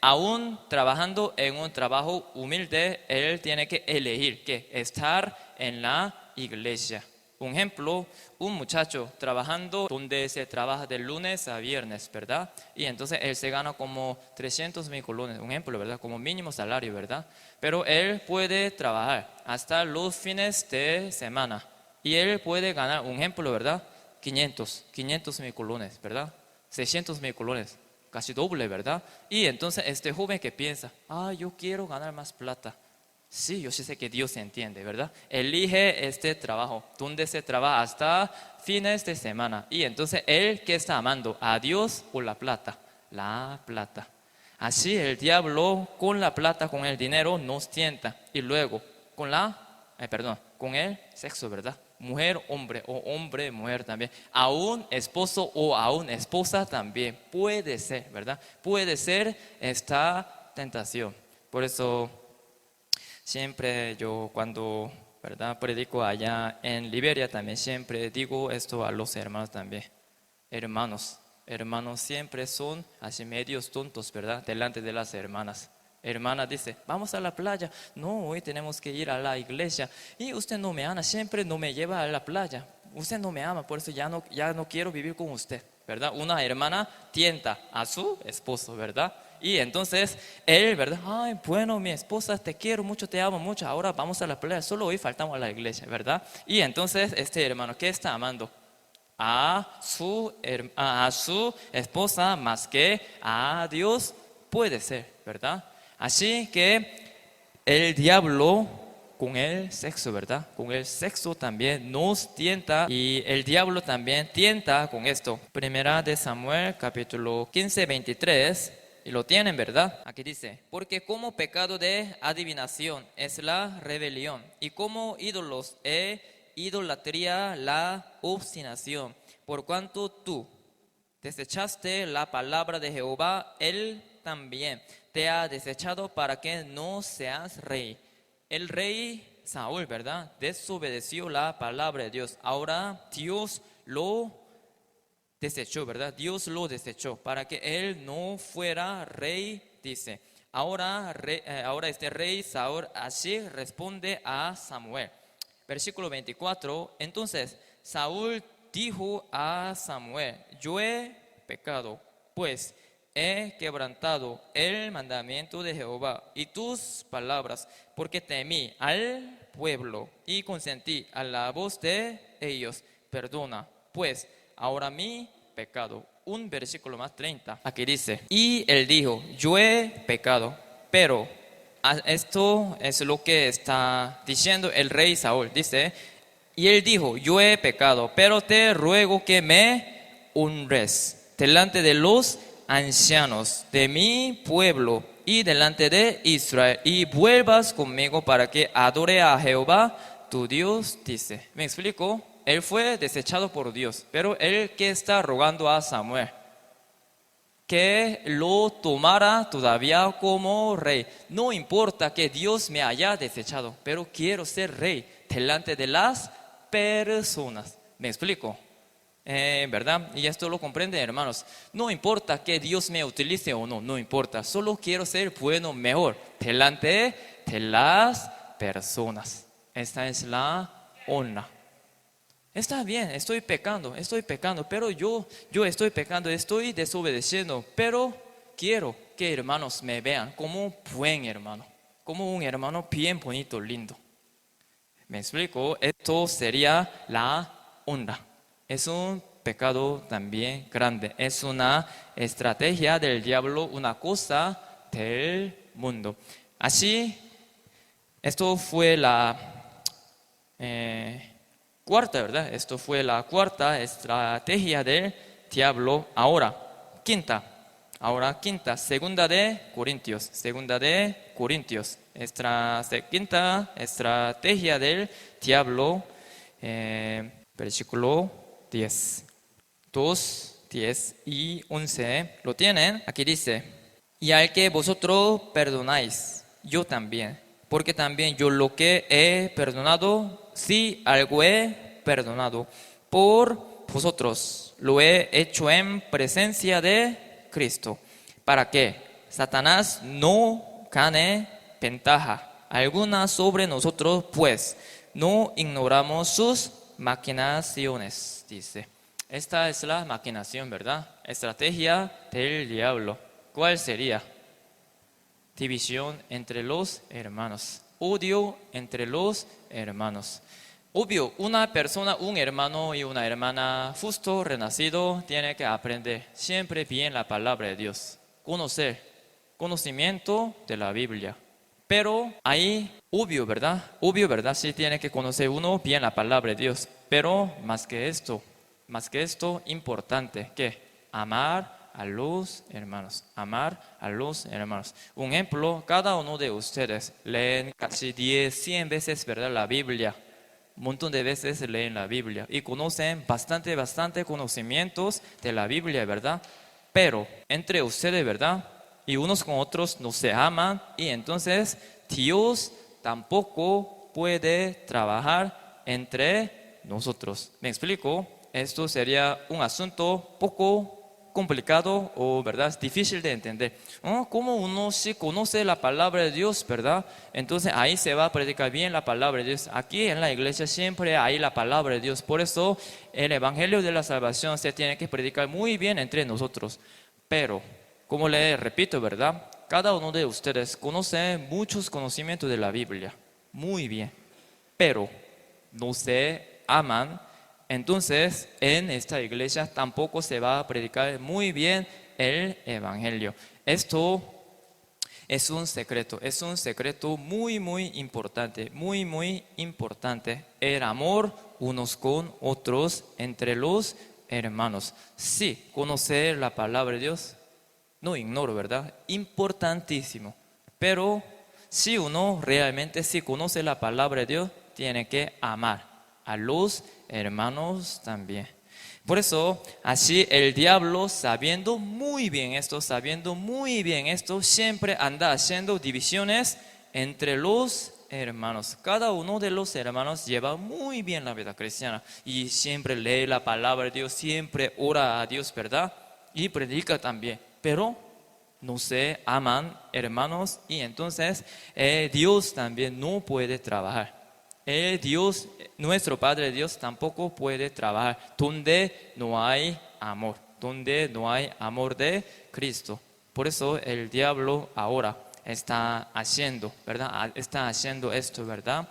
Aún trabajando en un trabajo humilde, él tiene que elegir que estar en la iglesia. Un ejemplo, un muchacho trabajando donde se trabaja de lunes a viernes, ¿verdad? Y entonces él se gana como 300,000 colones, un ejemplo, ¿verdad? Como mínimo salario, ¿verdad? Pero él puede trabajar hasta los fines de semana y él puede ganar, un ejemplo, ¿verdad? 500,000 colones, ¿verdad? 600,000 colones, casi doble, ¿verdad? Y entonces este joven que piensa, yo quiero ganar más plata. Sí, yo sí sé que Dios entiende, ¿verdad? Elige este trabajo, donde se trabaja hasta fines de semana. Y entonces, ¿él qué está amando? ¿A Dios o la plata? La plata. Así el diablo con la plata, con el dinero, nos tienta. Y luego, con el sexo, ¿verdad? Mujer, hombre, o hombre, mujer también. A un esposo o a una esposa también. Puede ser, ¿verdad? Puede ser esta tentación. Por eso siempre yo cuando, ¿verdad?, predico allá en Liberia también siempre digo esto a los hermanos también. Hermanos siempre son así medios tontos, ¿verdad?, delante de las hermanas. Hermana dice, vamos a la playa. No, hoy tenemos que ir a la iglesia. Y usted no me ama, siempre no me lleva a la playa. Usted no me ama, por eso ya no quiero vivir con usted, ¿verdad? Una hermana tienta a su esposo, ¿verdad? Y entonces él, ¿verdad? Bueno, mi esposa, te quiero mucho, te amo mucho. Ahora vamos a la playa, solo hoy faltamos a la iglesia, ¿verdad? Y entonces este hermano, ¿qué está amando? A su esposa más que a Dios. Puede ser, ¿verdad? Así que el diablo con el sexo, ¿verdad? Con el sexo también nos tienta y el diablo también tienta con esto. Primera de Samuel, capítulo 15, 23. Y lo tienen, ¿verdad? Aquí dice, porque como pecado de adivinación es la rebelión y como ídolos idolatría la obstinación. Por cuanto tú desechaste la palabra de Jehová, él también te ha desechado para que no seas rey. El rey Saúl, ¿verdad?, desobedeció la palabra de Dios. Ahora Dios lo desechó, ¿verdad? Dios lo desechó para que él no fuera rey, dice. Ahora este rey Saúl así responde a Samuel. Versículo 24. Entonces Saúl dijo a Samuel, yo he pecado, pues he quebrantado el mandamiento de Jehová y tus palabras, porque temí al pueblo y consentí a la voz de ellos. Perdona, pues, ahora mi pecado. Un versículo más, 30. Aquí dice, y él dijo, yo he pecado, pero esto es lo que está diciendo el rey Saúl. Dice, y él dijo, yo he pecado, pero te ruego que me honres delante de los ancianos de mi pueblo y delante de Israel, y vuelvas conmigo para que adore a Jehová tu Dios, dice. ¿Me explico? Él fue desechado por Dios, pero él que está rogando a Samuel que lo tomara todavía como rey. No importa que Dios me haya desechado, pero quiero ser rey delante de las personas. ¿Me explico? ¿Verdad? Y esto lo comprenden, hermanos. No importa que Dios me utilice o no, no importa. Solo quiero ser bueno, mejor, delante de las personas. Esta es la honra. Está bien, estoy pecando, pero yo estoy pecando, estoy desobedeciendo, pero quiero que hermanos me vean como un buen hermano, como un hermano bien bonito, lindo. ¿Me explico? Esto sería la honra. Es un pecado también grande, es una estrategia del diablo, una cosa del mundo. Así, esto fue la cuarta, ¿verdad? Esto fue la cuarta estrategia del diablo. Ahora, quinta, segunda de Corintios. Quinta estrategia del diablo, versículo 10. 2, 10 y 11, ¿lo tienen? Aquí dice, y al que vosotros perdonáis, yo también, porque también yo lo que he perdonado, si algo he perdonado por vosotros, lo he hecho en presencia de Cristo, para que Satanás no gane ventaja alguna sobre nosotros, pues no ignoramos sus maquinaciones, dice. Esta es la maquinación, ¿verdad? Estrategia del diablo. ¿Cuál sería? División entre los hermanos. Odio entre los hermanos. Obvio, una persona, un hermano y una hermana justo renacido tiene que aprender siempre bien la palabra de Dios. Conocimiento de la Biblia. Pero ahí, obvio, ¿verdad? Sí tiene que conocer uno bien la palabra de Dios. Pero más que esto, importante, que amar a los hermanos. Un ejemplo, cada uno de ustedes leen casi 10, 100 veces, ¿verdad? La Biblia. Un montón de veces leen la Biblia y conocen bastante conocimientos de la Biblia, ¿verdad? Pero entre ustedes, ¿verdad? Y unos con otros no se aman y entonces Dios tampoco puede trabajar entre nosotros. ¿Me explico? Esto sería un asunto poco complicado o, ¿verdad?, difícil de entender. ¿Cómo uno sí conoce la palabra de Dios, verdad? Entonces ahí se va a predicar bien la palabra de Dios. Aquí en la iglesia siempre hay la palabra de Dios. Por eso el evangelio de la salvación se tiene que predicar muy bien entre nosotros. Pero, como le repito, ¿verdad? Cada uno de ustedes conoce muchos conocimientos de la Biblia. Muy bien. Pero no se aman. Entonces, en esta iglesia tampoco se va a predicar muy bien el evangelio. Esto es un secreto muy importante, muy importante. El amor unos con otros entre los hermanos. Sí, conocer la palabra de Dios, no ignoro, ¿verdad? Importantísimo. Pero si uno realmente sí conoce la palabra de Dios, tiene que amar a los hermanos también. Por eso, así el diablo, sabiendo muy bien esto, siempre anda haciendo divisiones entre los hermanos. Cada uno de los hermanos lleva muy bien la vida cristiana y siempre lee la palabra de Dios, siempre ora a Dios, ¿verdad? Y predica también, pero no se aman, hermanos, y entonces Dios también no puede trabajar. Dios, nuestro Padre Dios, tampoco puede trabajar donde no hay amor, de Cristo. Por eso el diablo ahora está haciendo, ¿verdad? Está haciendo esto, ¿verdad?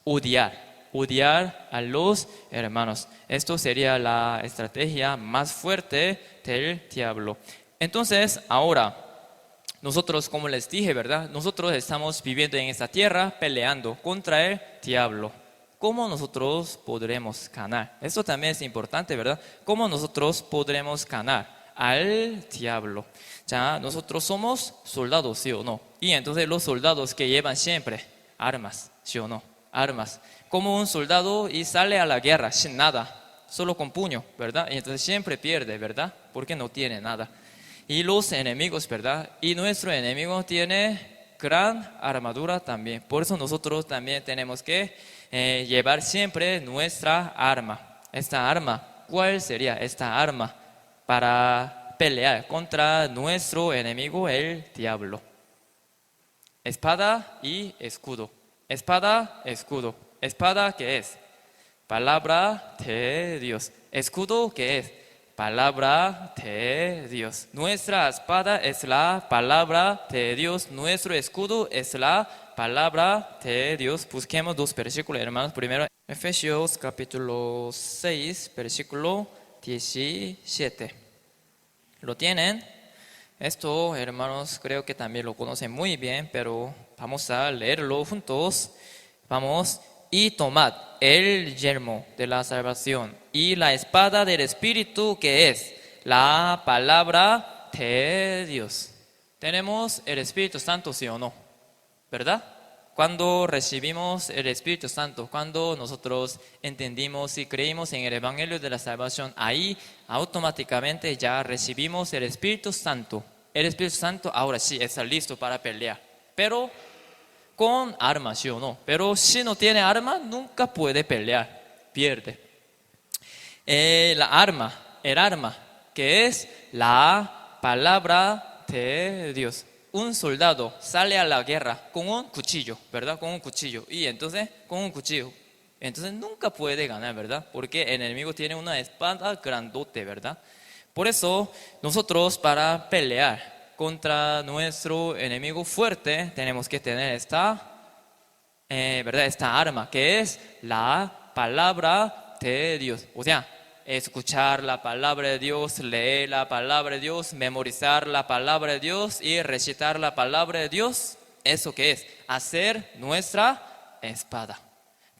Odiar a los hermanos. Esto sería la estrategia más fuerte del diablo. Entonces, ahora, nosotros, como les dije, ¿verdad? Nosotros estamos viviendo en esta tierra peleando contra el diablo. ¿Cómo nosotros podremos ganar? Esto también es importante, ¿verdad? ¿Cómo nosotros podremos ganar? al diablo. Ya, nosotros somos soldados, ¿sí o no? Y entonces los soldados que llevan siempre armas, ¿sí o no? Armas. Como un soldado y sale a la guerra sin nada, solo con puño, ¿verdad? Y entonces siempre pierde, ¿verdad? Porque no tiene nada. Y los enemigos, ¿verdad? Y nuestro enemigo tiene gran armadura también. Por eso nosotros también tenemos que llevar siempre nuestra arma. Esta arma, ¿cuál sería esta arma para pelear contra nuestro enemigo, el diablo? Espada y escudo. Espada, escudo. Espada, ¿qué es? Palabra de Dios. Escudo, ¿qué es? Palabra de Dios. Nuestra espada es la palabra de Dios. Nuestro escudo es la palabra de Dios. Busquemos dos versículos, hermanos. Primero, Efesios capítulo 6, versículo 17. ¿Lo tienen? Esto, hermanos, creo que también lo conocen muy bien, pero vamos a leerlo juntos. Vamos. Y tomad el yelmo de la salvación y la espada del Espíritu, que es la palabra de Dios. Tenemos el Espíritu Santo, ¿sí o no? ¿Verdad? Cuando recibimos el Espíritu Santo, cuando nosotros entendimos y creímos en el Evangelio de la salvación, ahí automáticamente ya recibimos el Espíritu Santo. El Espíritu Santo ahora sí está listo para pelear, pero con armas, ¿sí o no? Pero si no tiene arma, nunca puede pelear, pierde. El arma, que es la palabra de Dios. Un soldado sale a la guerra con un cuchillo, ¿verdad? Con un cuchillo. Y entonces, con un cuchillo. Entonces nunca puede ganar, ¿verdad? Porque el enemigo tiene una espada grandote, ¿verdad? Por eso, nosotros para pelear contra nuestro enemigo fuerte, tenemos que tener ¿verdad? Esta arma, que es la palabra de Dios. O sea, escuchar la palabra de Dios, leer la palabra de Dios, memorizar la palabra de Dios y recitar la palabra de Dios. ¿Eso qué es? Hacer nuestra espada.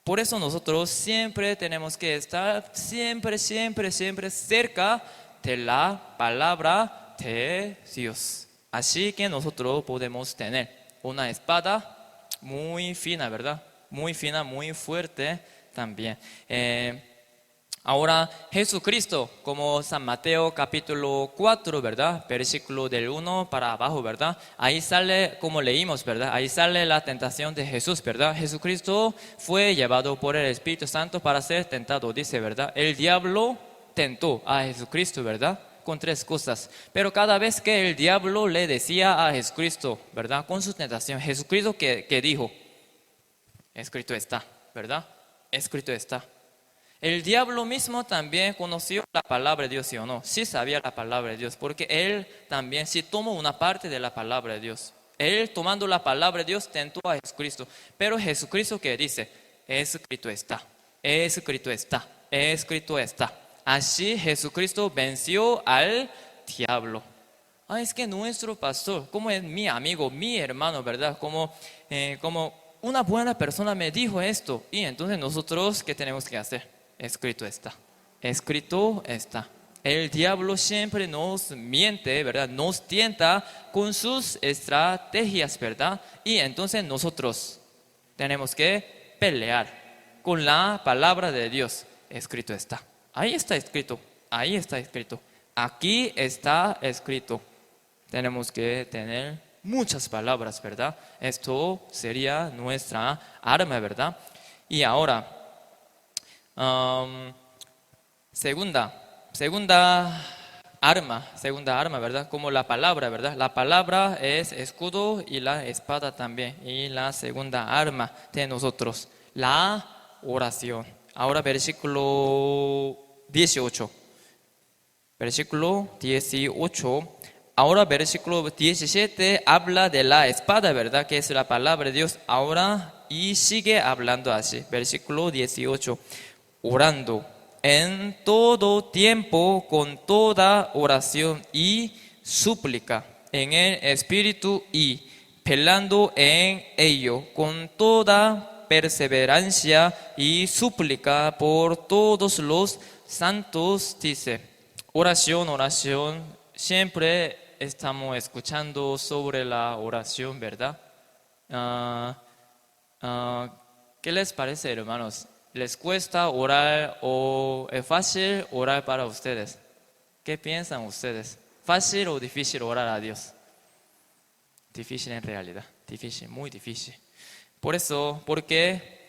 Por eso nosotros siempre tenemos que estar siempre cerca de la palabra de Dios. Así que nosotros podemos tener una espada muy fina, ¿verdad? Muy fina, muy fuerte también. Ahora Jesucristo, como San Mateo capítulo 4, ¿verdad? Versículo del 1 para abajo, ¿verdad? Ahí sale, como leímos, ¿verdad? Ahí sale la tentación de Jesús, ¿verdad? Jesucristo fue llevado por el Espíritu Santo para ser tentado, dice, ¿verdad? El diablo tentó a Jesucristo, ¿verdad? Con tres cosas. Pero cada vez que el diablo le decía a Jesucristo, ¿verdad? Con su tentación, Jesucristo que dijo, escrito está, ¿verdad? Escrito está. El diablo mismo también conoció la palabra de Dios, ¿sí o no? Sí sabía la palabra de Dios, porque él también sí tomó una parte de la palabra de Dios. Él tomando la palabra de Dios tentó a Jesucristo. Pero Jesucristo que dice, escrito está, escrito está, escrito está. Así Jesucristo venció al diablo. Es que nuestro pastor, como es mi amigo, mi hermano, ¿verdad? Como una buena persona me dijo esto. Y entonces nosotros, ¿qué tenemos que hacer? Escrito está. Escrito está. El diablo siempre nos miente, ¿verdad? Nos tienta con sus estrategias, ¿verdad? Y entonces nosotros tenemos que pelear con la palabra de Dios. Escrito está. Ahí está escrito. Ahí está escrito. Aquí está escrito. Tenemos que tener muchas palabras, ¿verdad? Esto sería nuestra arma, ¿verdad? Y ahora, segunda arma, ¿verdad? Como la palabra, ¿verdad? La palabra es escudo y la espada también. Y la segunda arma de nosotros, la oración. Ahora versículo 18. Versículo 18. Ahora versículo 17 habla de la espada, ¿verdad? Que es la palabra de Dios. Ahora y sigue hablando así. Versículo 18. Orando en todo tiempo con toda oración y súplica en el Espíritu y velando en ello con toda perseverancia y súplica por todos los santos, dice. Oración siempre estamos escuchando sobre la oración, ¿verdad? Ah, ¿Qué les parece, hermanos? ¿Les cuesta orar o es fácil orar para ustedes? ¿Qué piensan ustedes? ¿Fácil o difícil orar a Dios? Difícil en realidad, difícil, muy difícil. Por eso, porque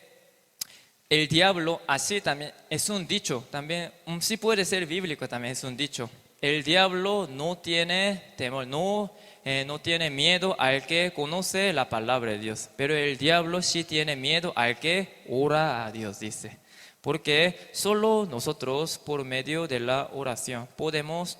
el diablo, así también, es un dicho, también, sí puede ser bíblico, también es un dicho. El diablo no tiene temor, no tiene miedo al que conoce la palabra de Dios, pero el diablo sí tiene miedo al que ora a Dios, dice. Porque solo nosotros, por medio de la oración, podemos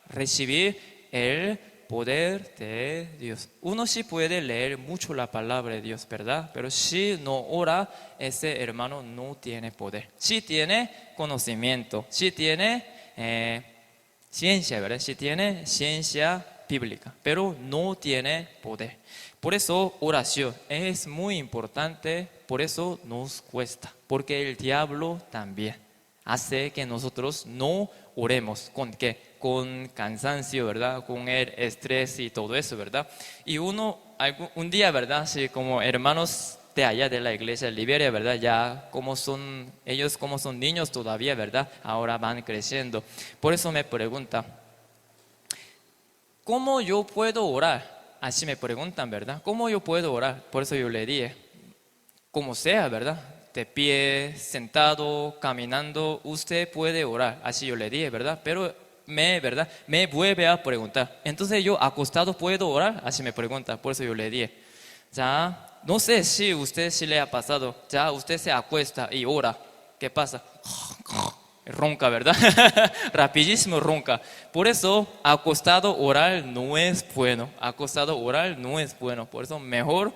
recibir el poder de Dios. Uno sí puede leer mucho la palabra de Dios, ¿verdad? Pero si no ora, ese hermano no tiene poder. Sí tiene conocimiento, sí tiene ciencia, ¿verdad? Sí tiene ciencia bíblica, pero no tiene poder. Por eso oración es muy importante, por eso nos cuesta, porque el diablo también hace que nosotros no oremos. ¿Con qué? Con cansancio, ¿verdad? Con el estrés y todo eso, ¿verdad? Y un día, ¿verdad? Sí, como hermanos de allá de la iglesia de Liberia, ¿verdad? Ya ellos como son niños todavía, ¿verdad? Ahora van creciendo. Por eso me pregunta, ¿cómo yo puedo orar? Así me preguntan, ¿verdad? ¿Cómo yo puedo orar? Por eso yo le dije, como sea, ¿verdad? De pie, sentado, caminando, usted puede orar. Así yo le dije, ¿verdad? Pero ¿verdad? Me vuelve a preguntar. Entonces yo acostado puedo orar, así me pregunta. Por eso yo le dije, ya, no sé si usted sí le ha pasado, ya usted se acuesta y ora. ¿Qué pasa? Ronca, ¿verdad? Rapidísimo ronca. Por eso acostado orar no es bueno. Acostado orar no es bueno. Por eso mejor,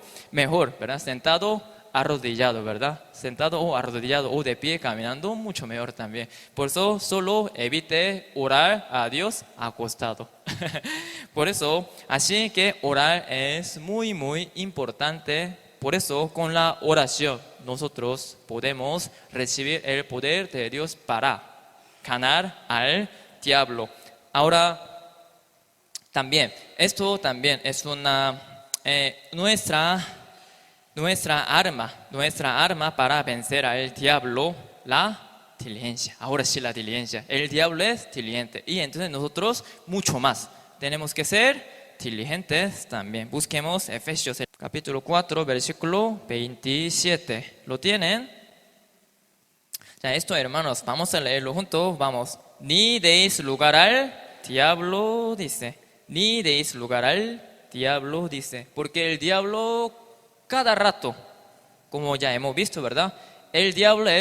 ¿verdad? Sentado, arrodillado, ¿verdad? Sentado o arrodillado o de pie caminando, mucho mejor también. Por eso solo evite orar a Dios acostado. Por eso, así que orar es muy, muy importante. Por eso, con la oración, nosotros podemos recibir el poder de Dios para ganar al diablo. Ahora, también, esto también es nuestra arma para vencer al diablo, la diligencia. Ahora sí, la diligencia. El diablo es diligente y entonces nosotros mucho más. Tenemos que ser diligentes también. Busquemos Efesios capítulo 4, versículo 27. ¿Lo tienen? Ya, esto, hermanos, vamos a leerlo juntos. Vamos. Ni deis lugar al diablo, dice. Ni deis lugar al diablo, dice. Porque el diablo cada rato, como ya hemos visto, ¿verdad? El diablo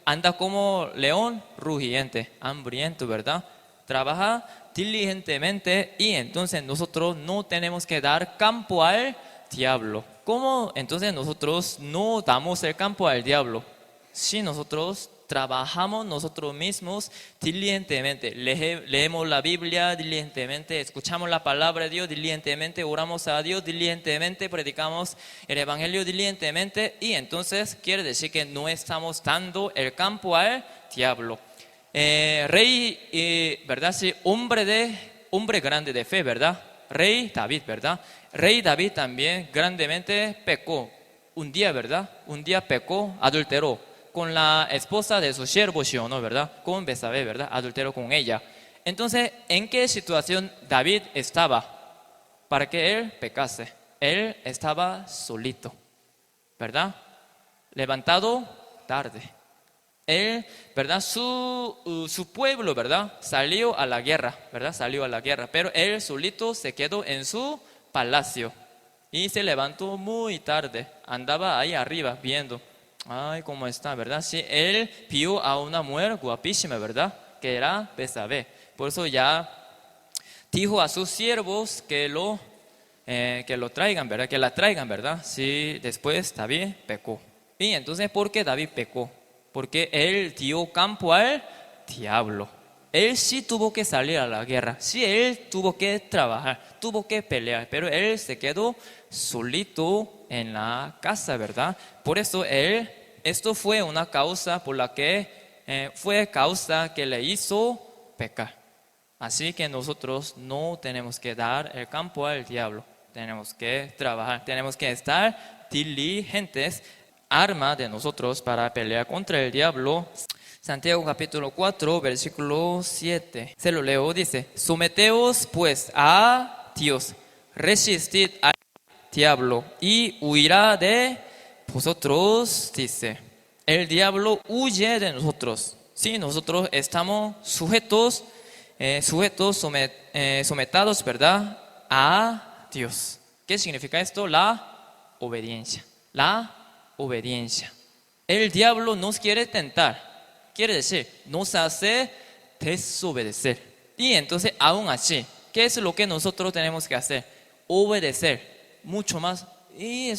anda como león rugiente, hambriento, ¿verdad? Trabaja diligentemente y entonces nosotros no tenemos que dar campo al diablo. ¿Cómo entonces nosotros no damos el campo al diablo? Si nosotros trabajamos nosotros mismos diligentemente, leemos la Biblia diligentemente, escuchamos la palabra de Dios diligentemente, oramos a Dios diligentemente, predicamos el Evangelio diligentemente y entonces quiere decir que no estamos dando el campo al diablo. ¿Verdad? Sí, hombre grande de fe, ¿verdad? Rey David, ¿verdad? Rey David también grandemente pecó. Un día, ¿verdad? Un día pecó, adulteró con la esposa de su siervo Sion, ¿verdad? Con Besabé, ¿verdad? Adulteró con ella. Entonces, ¿en qué situación David estaba para que él pecase? Él estaba solito, ¿verdad? Levantado tarde. Él, ¿verdad? Su pueblo, ¿verdad? Salió a la guerra, ¿verdad? Salió a la guerra, pero él solito se quedó en su palacio y se levantó muy tarde. Andaba ahí arriba viendo, ay, cómo está, ¿verdad? Sí, él vio a una mujer guapísima, ¿verdad? Que era Besabé. Por eso ya dijo a sus siervos que lo traigan, ¿verdad? Que la traigan, ¿verdad? Sí, después David pecó. Y entonces, ¿por qué David pecó? Porque él dio campo al diablo. Él sí tuvo que salir a la guerra, sí, él tuvo que trabajar, tuvo que pelear, pero él se quedó solito en la casa, ¿verdad? Por eso esto fue una causa por la que fue causa que le hizo pecar. Así que nosotros no tenemos que dar el campo al diablo. Tenemos que trabajar, tenemos que estar diligentes, arma de nosotros para pelear contra el diablo. Santiago capítulo 4, versículo 7. Se lo leo, dice: someteos pues a Dios, resistid al diablo y huirá de vosotros, dice. El diablo huye de nosotros. Si nosotros estamos sometados, ¿verdad?, a Dios. ¿Qué significa esto? La obediencia. La obediencia. El diablo nos quiere tentar. Quiere decir, nos hace desobedecer. Y entonces, aún así, ¿qué es lo que nosotros tenemos que hacer? Obedecer. Mucho más. Y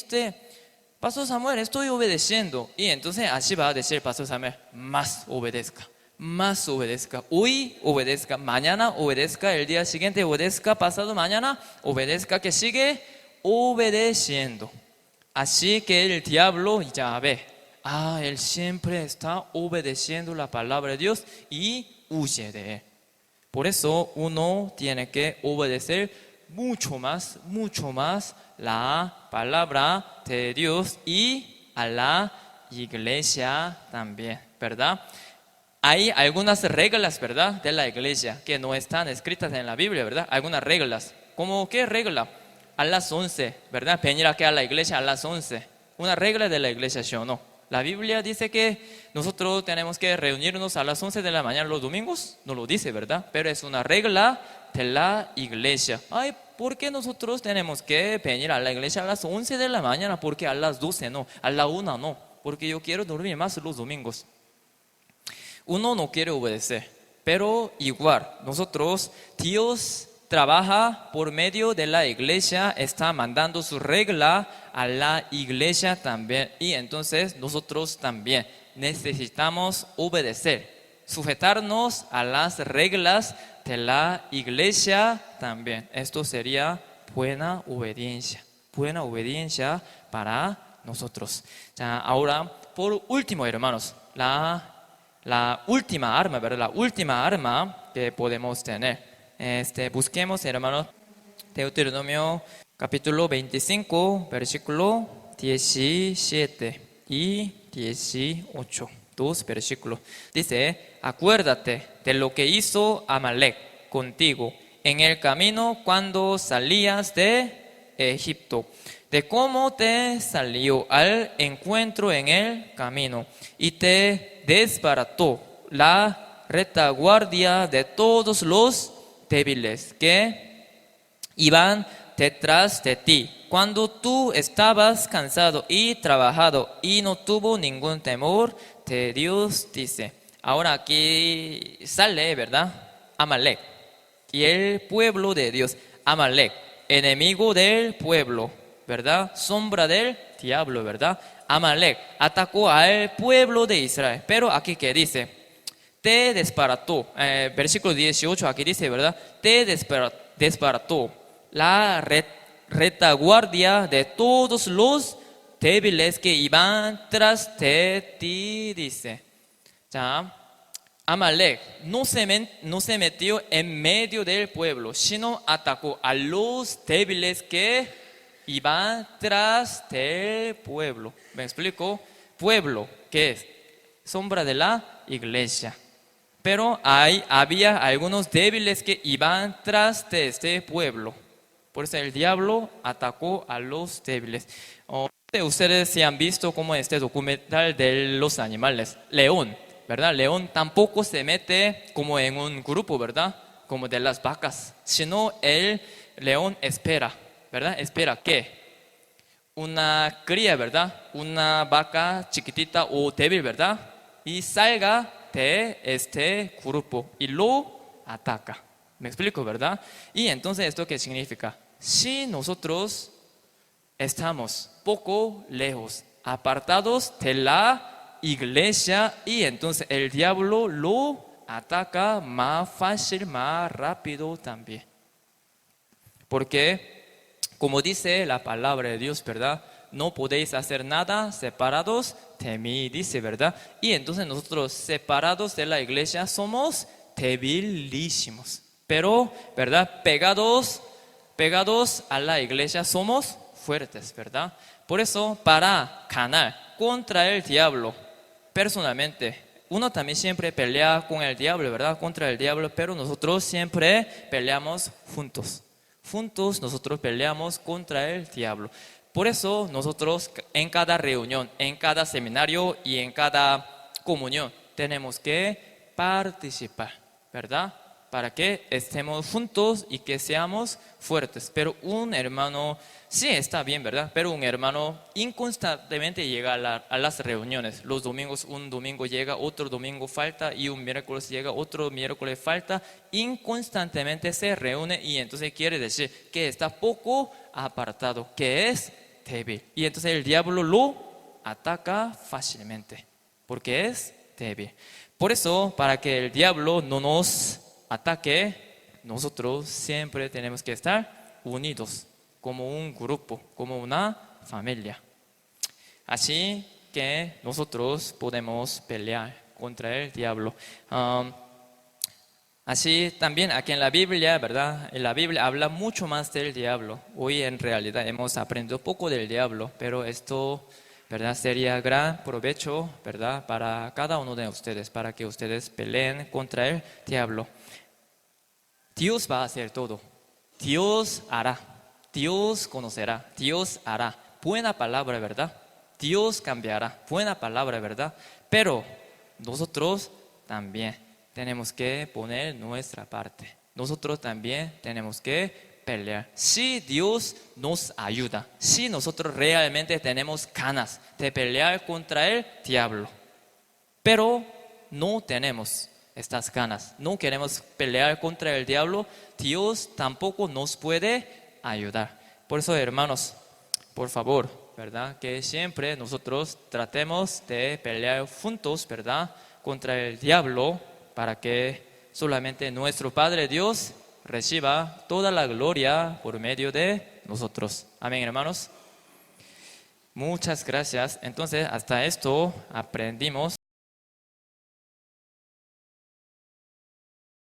Pastor Samuel, estoy obedeciendo. Y entonces así va a decir Pastor Samuel: más obedezca. Más obedezca. Hoy obedezca, mañana obedezca, el día siguiente obedezca, pasado mañana obedezca, que sigue obedeciendo. Así que el diablo ya ve, él siempre está obedeciendo la palabra de Dios y huye de él. Por eso uno tiene que obedecer mucho más la palabra de Dios y a la iglesia también, ¿verdad? Hay algunas reglas, ¿verdad?, de la iglesia que no están escritas en la Biblia, ¿verdad? Algunas reglas. ¿Cómo qué regla? A las 11, ¿verdad? Venir aquí a la iglesia a las 11. Una regla de la iglesia, ¿sí o no? La Biblia dice que nosotros tenemos que reunirnos a las 11 de la mañana los domingos. No lo dice, ¿verdad? Pero es una regla de la iglesia. ¿Por qué nosotros tenemos que venir a la iglesia a las 11 de la mañana? Porque a las 12 no, a la 1 no. Porque yo quiero dormir más los domingos. Uno no quiere obedecer, pero igual, Dios trabaja por medio de la iglesia, está mandando su regla a la iglesia también. Y entonces nosotros también necesitamos obedecer, sujetarnos a las reglas de la iglesia también. Esto sería buena obediencia para nosotros. Ahora, por último, hermanos, la última arma, ¿verdad? La última arma que podemos tener. Busquemos, hermanos, Deuteronomio capítulo 25, versículo 17 y 18. 2 versículos. Dice: acuérdate de lo que hizo Amalek contigo en el camino cuando salías de Egipto, de cómo te salió al encuentro en el camino y te desbarató la retaguardia de todos los débiles que iban detrás de ti, cuando tú estabas cansado y trabajado y no tuvo ningún temor de Dios, dice. Ahora aquí sale, ¿verdad?, Amalek y el pueblo de Dios. Amalek, enemigo del pueblo, ¿verdad?, sombra del diablo, ¿verdad? Amalek atacó al pueblo de Israel. Pero aquí que dice, te desbarató, versículo 18 aquí dice, ¿verdad?, te desbarató la retaguardia de todos los débiles que iban tras de ti, dice. Amalek no se metió en medio del pueblo, sino atacó a los débiles que iban tras del pueblo. ¿Me explico? Pueblo, ¿qué es? Sombra de la iglesia. Pero había algunos débiles que iban tras de este pueblo. Por eso el diablo atacó a los débiles. Ustedes se han visto como documental de los animales. León, ¿verdad? León tampoco se mete como en un grupo, ¿verdad?, como de las vacas, sino el león espera, ¿verdad? Espera que una cría, ¿verdad?, una vaca chiquitita o débil, ¿verdad?, y salga de este grupo y lo ataca. ¿Me explico, verdad? Y entonces, ¿esto qué significa? Si nosotros estamos poco lejos, apartados de la iglesia, y entonces el diablo lo ataca más fácil, más rápido también. Porque, como dice la palabra de Dios, ¿verdad?, no podéis hacer nada separados de mí, dice, ¿verdad? Y entonces nosotros separados de la iglesia somos debilísimos. Pero, ¿verdad? Pegados a la iglesia somos fuertes, ¿verdad? Por eso, para ganar contra el diablo, personalmente, uno también siempre pelea con el diablo, ¿verdad? Contra el diablo, pero nosotros siempre peleamos juntos. Juntos nosotros peleamos contra el diablo. Por eso nosotros en cada reunión, en cada seminario y en cada comunión tenemos que participar, ¿verdad? Para que estemos juntos y que seamos fuertes. Pero un hermano, sí está bien, ¿verdad? Pero un hermano inconstantemente llega a las reuniones. Los domingos, un domingo llega, otro domingo falta, y un miércoles llega, otro miércoles falta. Inconstantemente se reúne y entonces quiere decir que está poco apartado, que es débil. Y entonces el diablo lo ataca fácilmente, porque es débil. Por eso, para que el diablo no nos ataque, nosotros siempre tenemos que estar unidos, como un grupo, como una familia. Así que nosotros podemos pelear contra el diablo. Así también aquí en la Biblia, ¿verdad? En la Biblia habla mucho más del diablo. Hoy en realidad hemos aprendido poco del diablo, pero esto, ¿verdad? Sería gran provecho, ¿verdad? Para cada uno de ustedes, para que ustedes peleen contra el diablo. Dios va a hacer todo. Dios hará. Dios conocerá. Dios hará. Buena palabra, ¿verdad? Dios cambiará. Buena palabra, ¿verdad? Pero nosotros también tenemos que poner nuestra parte. Nosotros también tenemos que pelear. Si Dios nos ayuda, si nosotros realmente tenemos ganas de pelear contra el diablo, pero no tenemos estas ganas, no queremos pelear contra el diablo, Dios tampoco nos puede ayudar. Por eso, hermanos, por favor, ¿verdad? Que siempre nosotros tratemos de pelear juntos, ¿verdad? Contra el diablo, para que solamente nuestro Padre Dios reciba toda la gloria por medio de nosotros. Amén, hermanos. Muchas gracias. Entonces, hasta esto aprendimos.